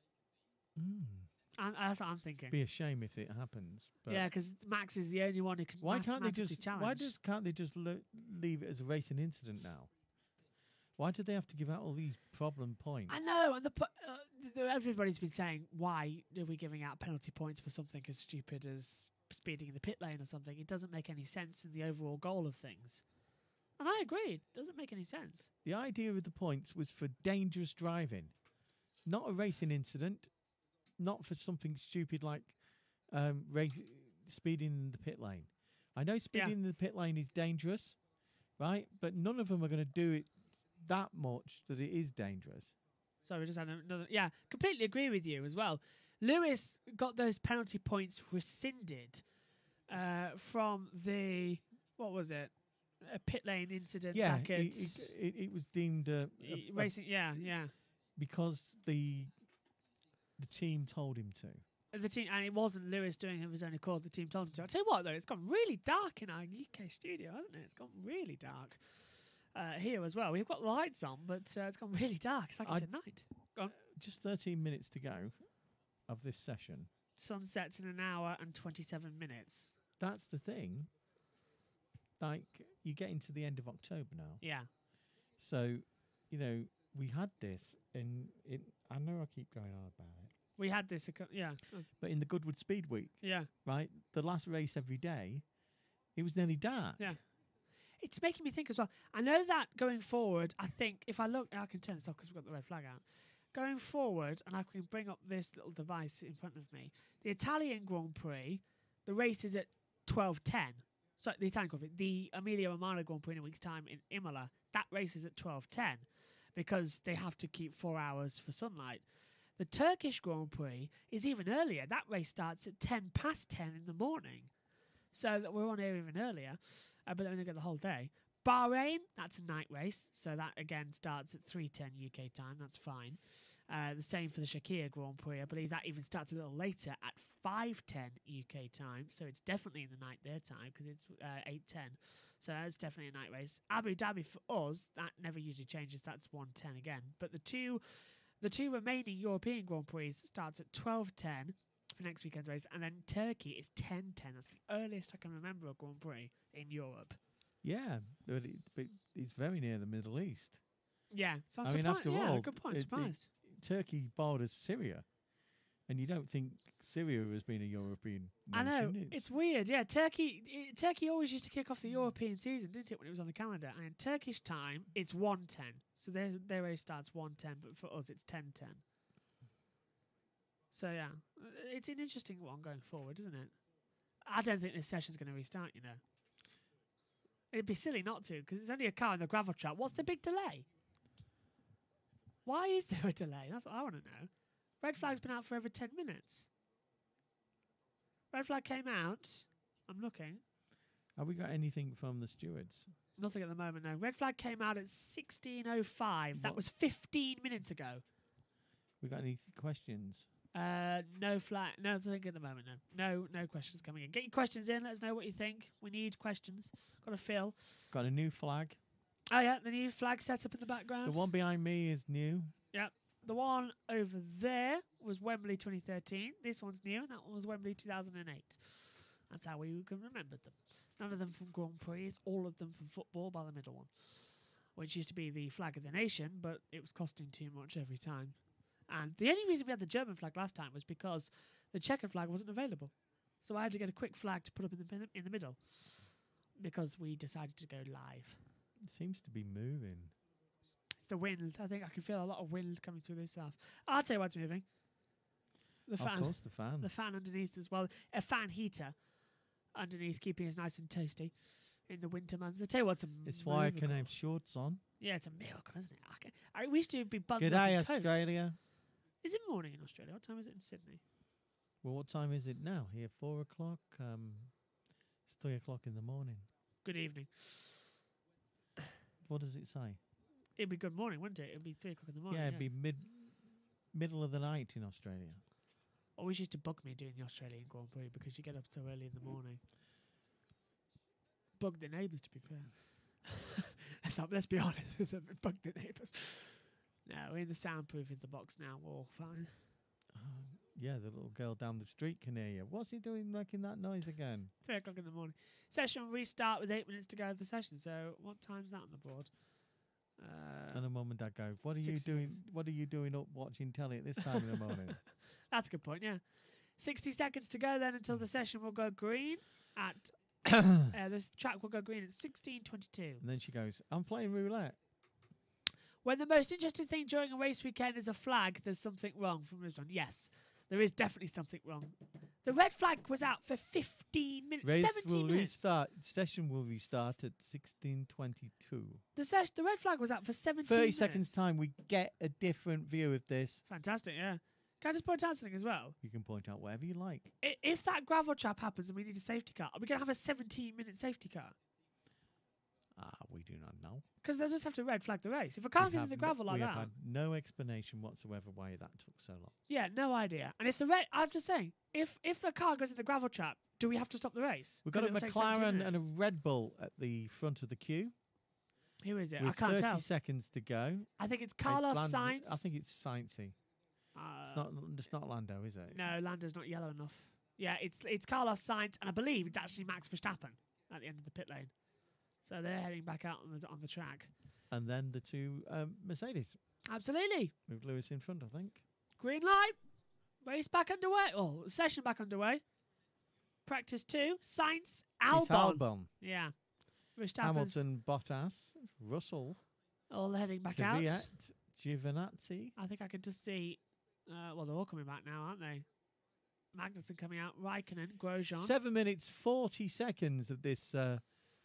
That's what I'm thinking. Be a shame if it happens. But yeah, because Max is the only one who can challenge. Why can't they just leave it as a racing incident now? Why do they have to give out all these problem points? I know, and everybody's been saying, why are we giving out penalty points for something as stupid as speeding in the pit lane or something? It doesn't make any sense in the overall goal of things. And I agree, it doesn't make any sense. The idea of the points was for dangerous driving, not a racing incident, not for something stupid like speeding in the pit lane. I know speeding in the pit lane is dangerous, right? But none of them are going to do it that much that it is dangerous. So we just had another... Yeah, completely agree with you as well. Lewis got those penalty points rescinded from the... What was it? A pit lane incident back at... it was deemed... racing, yeah. Because the team told him to. The team, and it wasn't Lewis doing it of his own accord. The team told him to. I'll tell you what, though, it's gone really dark in our UK studio, hasn't it? It's gone really dark here as well. We've got lights on, but it's gone really dark. It's like it's at night. Just 13 minutes to go of this session. Sun sets in an hour and 27 minutes. That's the thing. Like, you're getting to the end of October now. Yeah. So, we had this, and I know I keep going on about it. We had this, But in the Goodwood Speed Week, right, the last race every day, it was nearly dark. Yeah. It's making me think as well. I know that going forward, I think, if I look, I can turn this off because we've got the red flag out. Going forward, and I can bring up this little device in front of me, the Italian Grand Prix, the race is at 12:10. So the Italian Grand Prix, the Emilia Romagna Grand Prix in a week's time in Imola, that race is at 12:10 because they have to keep 4 hours for sunlight. The Turkish Grand Prix is even earlier. That race starts at 10 past 10 in the morning. So that we're on here even earlier, but then they get the whole day. Bahrain, that's a night race. So that, again, starts at 3:10 UK time. That's fine. The same for the Shakir Grand Prix. I believe that even starts a little later at 5:10 UK time. So it's definitely in the night their time because it's 8:10. So that's definitely a night race. Abu Dhabi for us, that never usually changes. That's 1:10 again. But the two remaining European Grand Prix starts at 12:10 for next weekend's race, and then Turkey is 10:10. That's the earliest I can remember a Grand Prix in Europe. Yeah, but it's very near the Middle East. Yeah, so I mean, after all, good point. Surprised. Turkey borders Syria, and you don't think Syria has been a European nation. I know, it's weird. Yeah, Turkey always used to kick off the European season, didn't it, when it was on the calendar? And Turkish time, it's 1:10. So their race starts 1:10, but for us, it's 10:10. So yeah, it's an interesting one going forward, isn't it? I don't think this session's going to restart, It'd be silly not to, because it's only a car in the gravel trap. What's the big delay? Why is there a delay? That's what I want to know. Red flag's been out for over 10 minutes. Red flag came out. I'm looking. Have we got anything from the stewards? Nothing at the moment, no. Red flag came out at 16:05. That was 15 minutes ago. We got any questions? No flag. Nothing at the moment, no. No questions coming in. Get your questions in. Let us know what you think. We need questions. Got to fill. Got a new flag. Oh, yeah. The new flag set up in the background. The one behind me is new. Yep. The one over there was Wembley 2013. This one's new, and that one was Wembley 2008. That's how we can remember them. None of them from Grand Prix, all of them from football by the middle one, which used to be the flag of the nation, but it was costing too much every time. And the only reason we had the German flag last time was because the checkered flag wasn't available. So I had to get a quick flag to put up in the middle because we decided to go live. It seems to be moving. It's the wind. I think I can feel a lot of wind coming through this stuff. I'll tell you what's moving. The fan. Of course, the fan. The fan underneath as well. A fan heater underneath, keeping us nice and toasty in the winter months. I tell you what's a It's why I miracle. can have shorts on. Yeah, it's a miracle, isn't it? We used to be bundled Good up day, in coats. Australia. Is it morning in Australia? What time is it in Sydney? Well, what time is it now? Here, 4 o'clock. It's 3 o'clock in the morning. Good evening. What does it say? It'd be good morning, wouldn't it? It'd be 3 o'clock in the morning. Yeah, it'd be middle of the night in Australia. Always used to bug me doing the Australian Grand Prix because you get up so early in the morning. Bug the neighbours, to be fair. Let's be honest with them. Bug the neighbours. No, we're in the soundproof in the box now. We're all fine. Yeah, the little girl down the street can hear you. What's he doing making that noise again? 3 o'clock in the morning. Session will restart with 8 minutes to go of the session. So what time's that on the board? And the mum and dad go, what are you doing? What are you doing up watching telly at this time in the morning? That's a good point, yeah. 60 seconds to go then until the session will go green at... this track will go green at 16:22. And then she goes, I'm playing roulette. When the most interesting thing during a race weekend is a flag, there's something wrong from Lisbon. Yes, there is definitely something wrong. The red flag was out for 15 minutes, Race 17 will minutes. restart. Session will restart at 16:22. The red flag was out for 17 30 minutes. seconds time, we get a different view of this. Fantastic, yeah. Can I just point out something as well? You can point out whatever you like. If that gravel trap happens and we need a safety car, are we going to have a 17-minute safety car? We do not know. Because they'll just have to red flag the race. If a car gets in the gravel like we that... have had no explanation whatsoever why that took so long. Yeah, no idea. And if I'm just saying, if the car goes in the gravel trap, do we have to stop the race? We've got a 'Cause it'll take 17 McLaren and a minutes. Red Bull at the front of the queue. Who is it? With I can't 30 tell. seconds to go. I think it's Carlos Sainz. I think it's Sainzy. It's not Lando, is it? No, Lando's not yellow enough. Yeah, it's Carlos Sainz, and I believe it's actually Max Verstappen at the end of the pit lane. So they're heading back out on the track. And then the two Mercedes. Absolutely. With Lewis in front, I think. Green light. Race back underway. Oh, session back underway. Practice 2. Sainz, It's Albon. Albon. Yeah. Verstappen's Hamilton, Bottas, Russell, all heading back out. Kvyat, Giovinazzi. I think I can just see... well, they're all coming back now, aren't they? Magnussen coming out. Raikkonen, Grosjean. 7 minutes, 40 seconds of this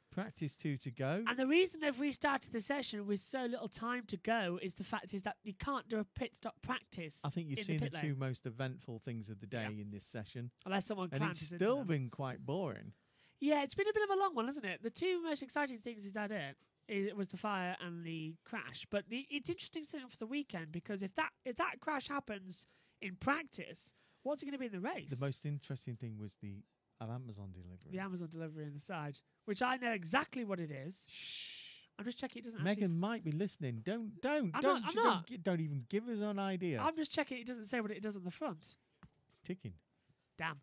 practice 2 to go. And the reason they've restarted the session with so little time to go is the fact is that you can't do a pit stop practice. I think you've in seen the pit two lane. most eventful things of the day in this session. Unless someone And it's clamps into still them. been quite boring. Yeah, it's been a bit of a long one, hasn't it? The two most exciting things is that it was the fire and the crash. But it's interesting setting up for the weekend because if that crash happens in practice, what's it going to be in the race? The most interesting thing was the Amazon delivery. The Amazon delivery on the side, which I know exactly what it is. Shh. I'm just checking it doesn't Megan actually... might be listening. Don't I'm not. Don't even give us an idea. I'm just checking it doesn't say what it does on the front. It's ticking. Damn.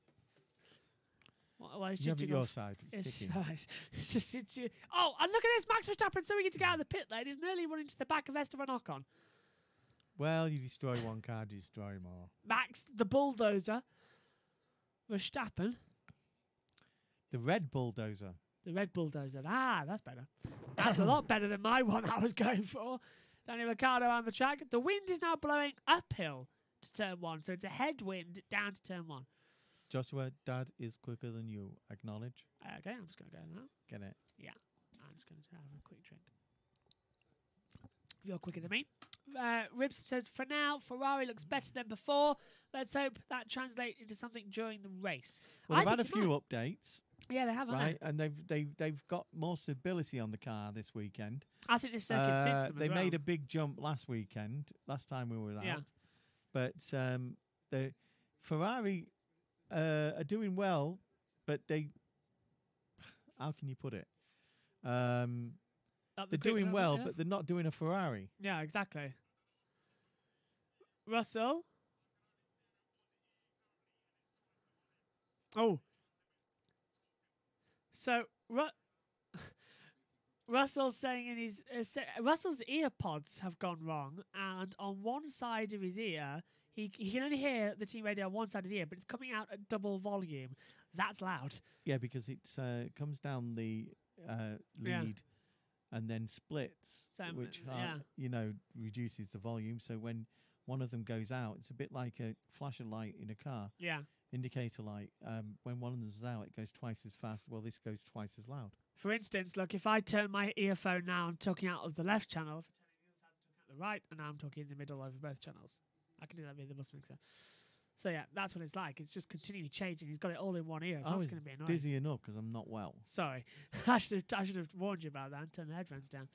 Well, it's You just have it your side. It's ticking. It's just, oh, and look at this. Max Verstappen, so we get to get out of the pit lane. He's nearly running to the back of Esteban Ocon. Well, you destroy one car, you destroy more. Max, the bulldozer. Verstappen, The red bulldozer. the red bulldozer. Ah, that's better. That's a lot better than my one I was going for. Daniel Ricciardo on the track. The wind is now blowing uphill to turn 1, so it's a headwind down to turn 1. Joshua, Dad is quicker than you. Acknowledge. Okay, I'm just going to go now. Get it. Yeah, I'm just going to have a quick drink. You're quicker than me. Ribs says, for now, Ferrari looks better than before. Let's hope that translates into something during the race. Well, they've had a think it few might. updates, Yeah, they have, haven't right? And they've got more stability on the car this weekend. I think this circuit suits them They as well. made a big jump last time we were out. Yeah. But the Ferrari are doing well, but how can you put it? Up the They're quick doing level, well, yeah. but they're not doing a Ferrari. Yeah, exactly. Russell. Oh. So, Russell's saying in his... Russell's ear pods have gone wrong, and on one side of his ear, he can only hear the team radio on one side of the ear, but it's coming out at double volume. That's loud. Yeah, because it comes down the lead and then splits, So, which yeah. reduces the volume. So when one of them goes out, it's a bit like a flasher light in a car, Yeah. indicator light. When one of them's out, it goes twice as fast. Well, this goes twice as loud. For instance, look, if I turn my earphone now, I'm talking out of the left channel. If I turn it the other side, I'm talking out the right, and now I'm talking in the middle over both channels. I can do that via the bus mixer. So yeah, that's what it's like. It's just continually changing. He's got it all in one ear. So that's going to be annoying. Dizzy enough because I'm not well. Sorry, I should have warned you about that and turned the headphones down.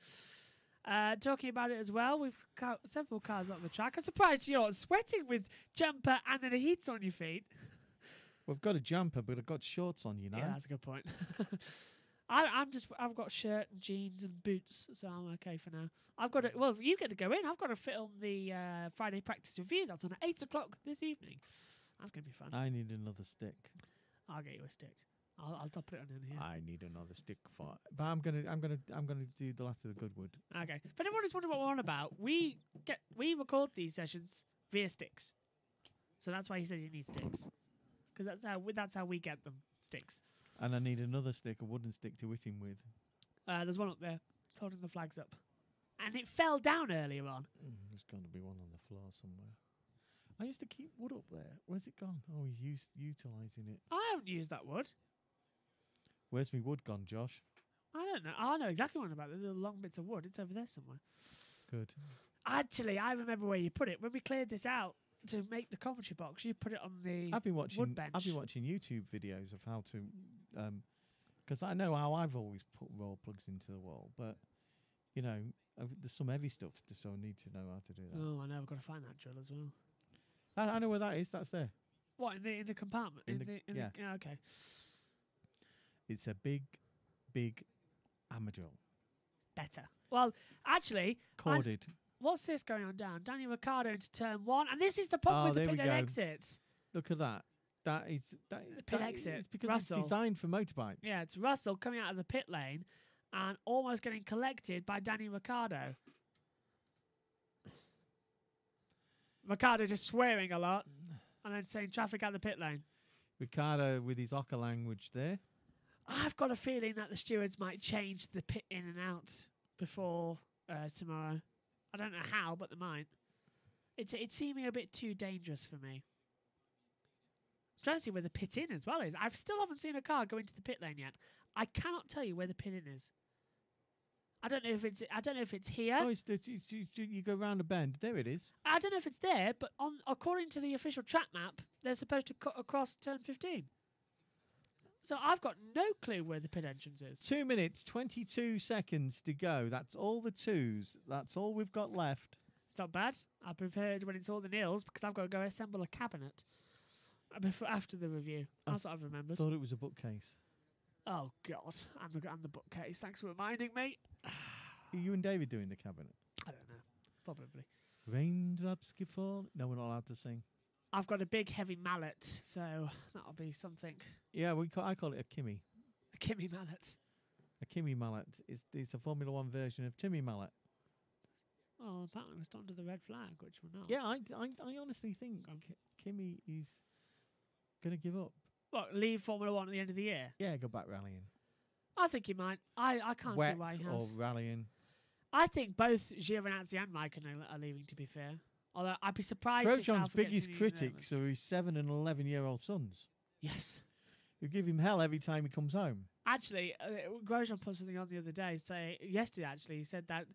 Talking about it as well, we've got several cars on the track. I'm surprised you're not sweating with jumper and then the heat's on your feet. We've got a jumper, but I've got shorts on, Yeah, that's a good point. I've got shirt and jeans and boots, so I'm okay for now. Well, you get to go in. I've got to film the Friday practice review. That's on at 8 o'clock this evening. That's going to be fun. I need another stick. I'll get you a stick. I'll put it on in here. I need another stick for. But I'm gonna do the last of the Goodwood. Okay. If anyone is wondering what we're on about, we record these sessions via sticks. So that's why he says you need sticks, because that's how we get them, sticks. And I need another stick, a wooden stick to hit him with. There's one up there. It's holding the flags up, and it fell down earlier on. There's got to be one on the floor somewhere. I used to keep wood up there. Where's it gone? Oh, he's utilising it. I haven't used that wood. Where's my wood gone, Josh? I don't know. I know exactly what I'm about. There's little long bits of wood. It's over there somewhere. Good. Actually, I remember where you put it. When we cleared this out to make the commentary box, you put it on the wood bench. I've been watching YouTube videos of how to, because I know how I've always put roll plugs into the wall, but there's some heavy stuff, so I need to know how to do that. Oh, I know. I've got to find that drill as well. I know where that is. That's there. What, in the compartment? Yeah, okay. It's a big hammer drill. Better. Well, actually, Corded. What's this going on down? Daniel Ricciardo into turn 1, and this is the problem with the pit exits. Look at that. That is the pit exit. It's because Russell. It's designed for motorbikes. Yeah, it's Russell coming out of the pit lane and almost getting collected by Daniel Ricciardo. Ricciardo just swearing a lot and then saying traffic out the pit lane. Ricciardo with his Ocker language there. I've got a feeling that the stewards might change the pit in and out before tomorrow. I don't know how, but they might. It's seeming a bit too dangerous for me. I'm trying to see where the pit in as well is. I still haven't seen a car go into the pit lane yet. I cannot tell you where the pit in is. I don't know if it's here. Oh, you go round a bend. There it is. I don't know if it's there, but according to the official track map, they're supposed to cut across turn 15. So I've got no clue where the pit entrance is. 2 minutes, 22 seconds to go. That's all the twos. That's all we've got left. It's not bad. I prepared when it's all the nils because I've got to go assemble a cabinet after the review. That's what I've remembered. Thought it was a bookcase. Oh, God. And the bookcase. Thanks for reminding me. Are you and David doing the cabinet? I don't know. Probably. Raindrops keep falling. No, we're not allowed to sing. I've got a big, heavy mallet, so that'll be something. Yeah, I call it a Kimmy. A Kimmy mallet. A Kimmy mallet. It's a Formula One version of Timmy mallet. Oh, apparently we're starting to the red flag, which we're not. Yeah, I honestly think Kimmy is going to give up. What, leave Formula One at the end of the year? Yeah, go back rallying. I think he might. I can't see why he has. Or rallying. I think both Giovinazzi and Raikkonen are leaving, to be fair. Although I'd be surprised if Grosjean's Alpha gets biggest any critics nervous. are his 7 and 11-year-old sons. Yes. Who give him hell every time he comes home. Actually, Grosjean put something on the other day. Yesterday, actually, he said that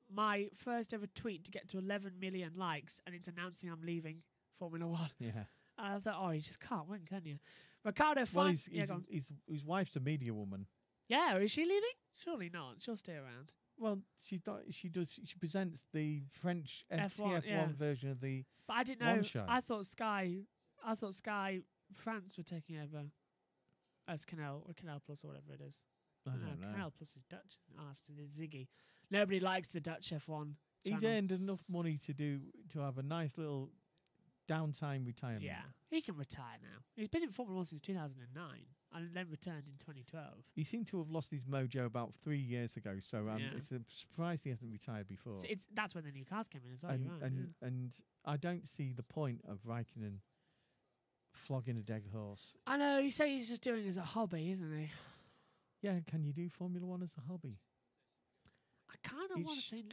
my first ever tweet to get to 11 million likes, and it's announcing I'm leaving Formula One. Yeah. And I thought, you just can't win, can you? Ricardo, well, his wife's a media woman. Yeah, is she leaving? Surely not. She'll stay around. Well, she presents the French FTF1 version of the. But I didn't know. Show. I thought Sky France were taking over as Canal Plus or whatever it is. I don't know. Canal Plus is Dutch. It's Ziggy. Nobody likes the Dutch F1 channel. He's earned enough money to have a nice little downtime retirement. Yeah, he can retire now. He's been in Formula 1 since 2009 and then returned in 2012. He seemed to have lost his mojo about 3 years ago, so it's a surprise he hasn't retired before. That's when the new cars came in as well. And I don't see the point of Raikkonen flogging a dead horse. I know, he said he's just doing it as a hobby, isn't he? Yeah, can you do Formula 1 as a hobby? I kind of want to say.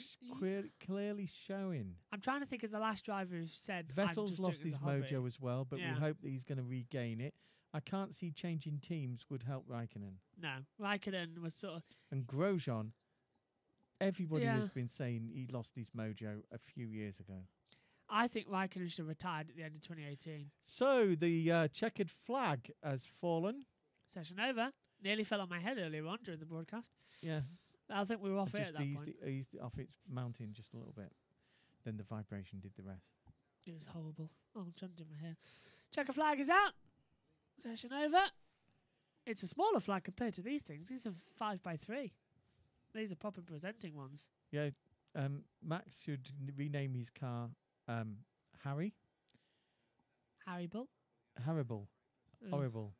Clearly showing. I'm trying to think of the last driver who said Vettel's lost his mojo as well, but we hope that he's going to regain it. I can't see changing teams would help Raikkonen. No, Raikkonen was sort of... And Grosjean, everybody has been saying he lost his mojo a few years ago. I think Raikkonen should have retired at the end of 2018. So the checkered flag has fallen. Session over. Nearly fell on my head earlier on during the broadcast. Yeah. I think we were off it at that point. Eased it off its mountain just a little bit. Then the vibration did the rest. It was horrible. Oh, I'm trying to do my hair. Checker flag is out. Session over. It's a smaller flag compared to these things. These are 5x3. These are proper presenting ones. Yeah. Max should rename his car Harry. Harrybull? Horrible. Horrible.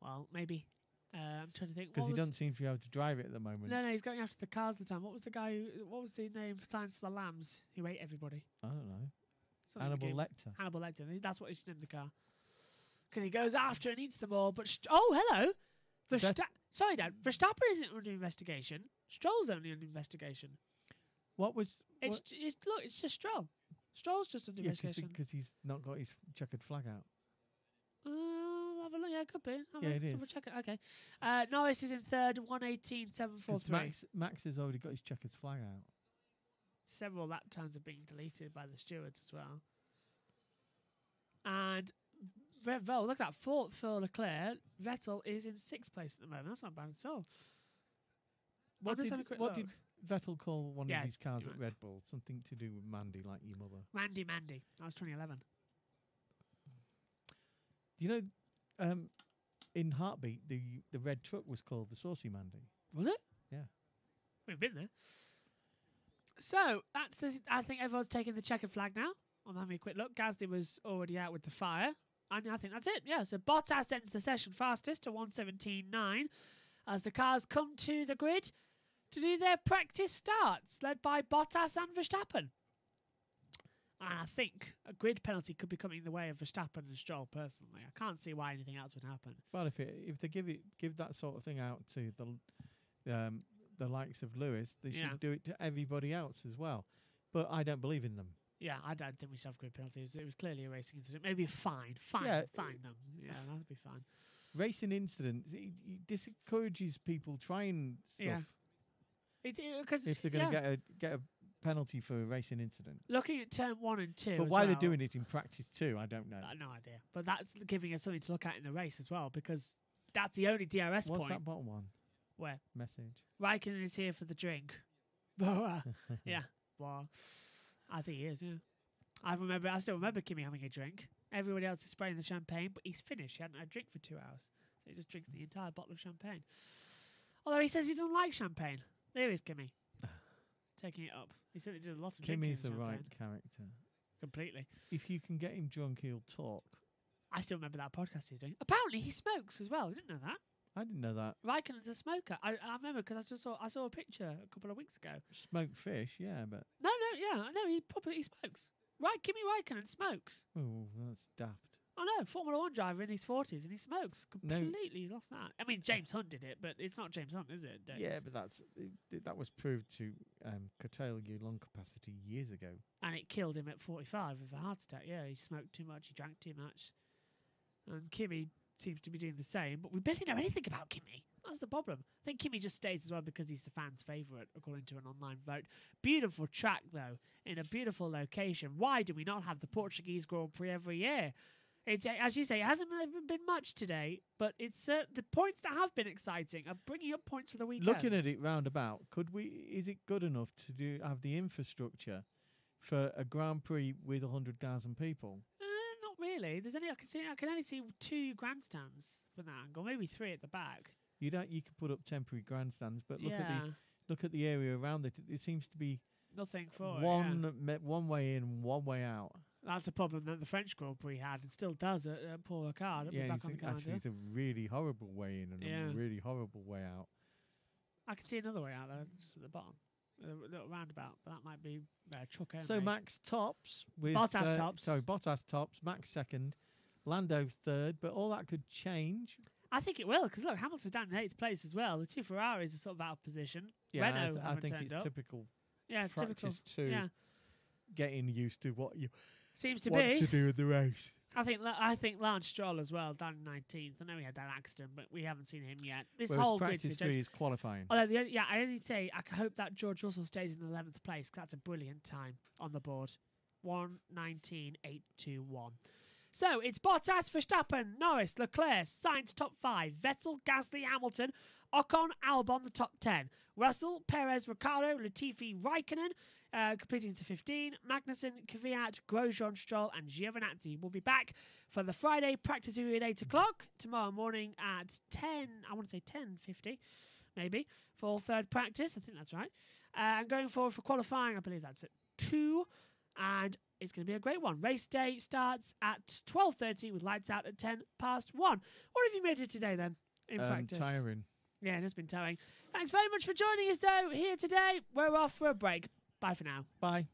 Well, maybe. I'm trying to think. Because he doesn't seem to be able to drive it at the moment. No, he's going after the cars all the time. What was the guy? What was the name? Silence of the Lambs. Who ate everybody. I don't know. Something Hannibal Lecter. Hannibal Lecter. That's what he should name the car. Because he goes after and eats them all. But oh, hello. Sorry, Dad. Verstappen isn't under investigation. Stroll's only under investigation. What was? Look, it's just Stroll. Stroll's just under investigation. Because he's not got his checkered flag out. Have a look. Yeah, it could be. It is. Check it. Okay. Norris is in third, 1:18.743. Max has already got his checkered flag out. Several lap times are being deleted by the stewards as well. And Vettel, look at that, fourth for Leclerc. Vettel is in sixth place at the moment. That's not bad at all. What did Vettel call one of his cars at Red Bull? Something to do with Mandy, like your mother. Mandy. That was 2011. You know, in Heartbeat, the red truck was called the Saucy Mandy. Was it? Yeah. We've been there. So, I think everyone's taking the checkered flag now. I'm having a quick look. Gasly was already out with the fire. And I think that's it. Yeah, so Bottas ends the session fastest to 1:17.9 as the cars come to the grid to do their practice starts, led by Bottas and Verstappen. And I think a grid penalty could be coming in the way of Verstappen and Stroll, personally. I can't see why anything else would happen. Well, if they give that sort of thing out to the likes of Lewis, they should do it to everybody else as well. But I don't believe in them. Yeah, I don't think we should have grid penalties. It was clearly a racing incident. Maybe a fine them. Yeah, that'd be fine. Racing incident, it discourages people trying stuff. Yeah. If they're going to get a penalty for a racing incident. Looking at turn 1 and 2. But why they're doing it in practice too, I don't know. No idea. But that's giving us something to look at in the race as well, because that's the only DRS point. What's that bottom one? Where? Message. Raikkonen is here for the drink. Yeah. Well, I think he is, yeah. I still remember Kimi having a drink. Everybody else is spraying the champagne, but he's finished. He hadn't had a drink for 2 hours. So he just drinks the entire bottle of champagne. Although he says he doesn't like champagne. There is Kimi. Taking it up. He said he did a lot of drinking. Kimi's the right character. Completely. If you can get him drunk, he'll talk. I still remember that podcast he's doing. Apparently he smokes as well. I didn't know that. I didn't know that. Raikkonen's a smoker. I remember because I saw a picture a couple of weeks ago. Smoked fish, yeah, but... No, he smokes. Kimi Raikkonen smokes. Oh, that's daft. I know, Formula 1 driver in his 40s, and he smokes. Completely lost that. I mean, James Hunt did it, but it's not James Hunt, is it? Davis? Yeah, but that was proved to curtail your lung capacity years ago. And it killed him at 45 with a heart attack. Yeah, he smoked too much, he drank too much. And Kimi seems to be doing the same, but we barely know anything about Kimi. That's the problem. I think Kimi just stays as well because he's the fans' favourite, according to an online vote. Beautiful track, though, in a beautiful location. Why do we not have the Portuguese Grand Prix every year? It's, as you say, it hasn't been much today, but it's the points that have been exciting are bringing up points for the weekend. Looking at it roundabout, is it good enough to have the infrastructure for a Grand Prix with 100,000 people? Not really. I can only see 2 grandstands from that angle, maybe 3 at the back. You could put up temporary grandstands, but look at the area around it. It seems to be nothing for one way in, one way out. That's a problem that the French Grand Prix had and still does at Paul Ricard. Actually, it's a really horrible way in and a really horrible way out. I can see another way out there, just at the bottom. A little roundabout, but that might be truck only. So Max tops with Bottas tops. Sorry, Bottas tops. Max second, Lando third, but all that could change. I think it will, because look, Hamilton's down in 8th place as well. The 2 Ferraris are sort of out of position. Yeah, Renault I haven't think turned it's up. typical. Yeah, it's typical. Practice to Yeah, getting used to what you seems to want be. to do in the race. I think Lance Stroll as well, down in 19th. I know he had that accident, but we haven't seen him yet. This Whereas whole grid's practice gonna 3 change. is qualifying. Although, I only say I hope that George Russell stays in 11th place, 'cause that's a brilliant time on the board. 1:19.821. So it's Bottas, Verstappen, Norris, Leclerc, Sainz top 5, Vettel, Gasly, Hamilton, Ocon, Albon the top 10, Russell, Perez, Ricciardo, Latifi, Raikkonen, completing to 15, Magnussen, Kvyat, Grosjean, Stroll, and Giovinazzi will be back for the Friday practice review at 8 o'clock tomorrow morning at 10. I want to say 10:50, maybe for third practice. I think that's right. And going forward for qualifying, I believe that's at 2. And it's going to be a great one. Race day starts at 12:30 with lights out at 1:10. What have you made it today then in practice? Tiring. Yeah, it has been tiring. Thanks very much for joining us though here today. We're off for a break. Bye for now. Bye.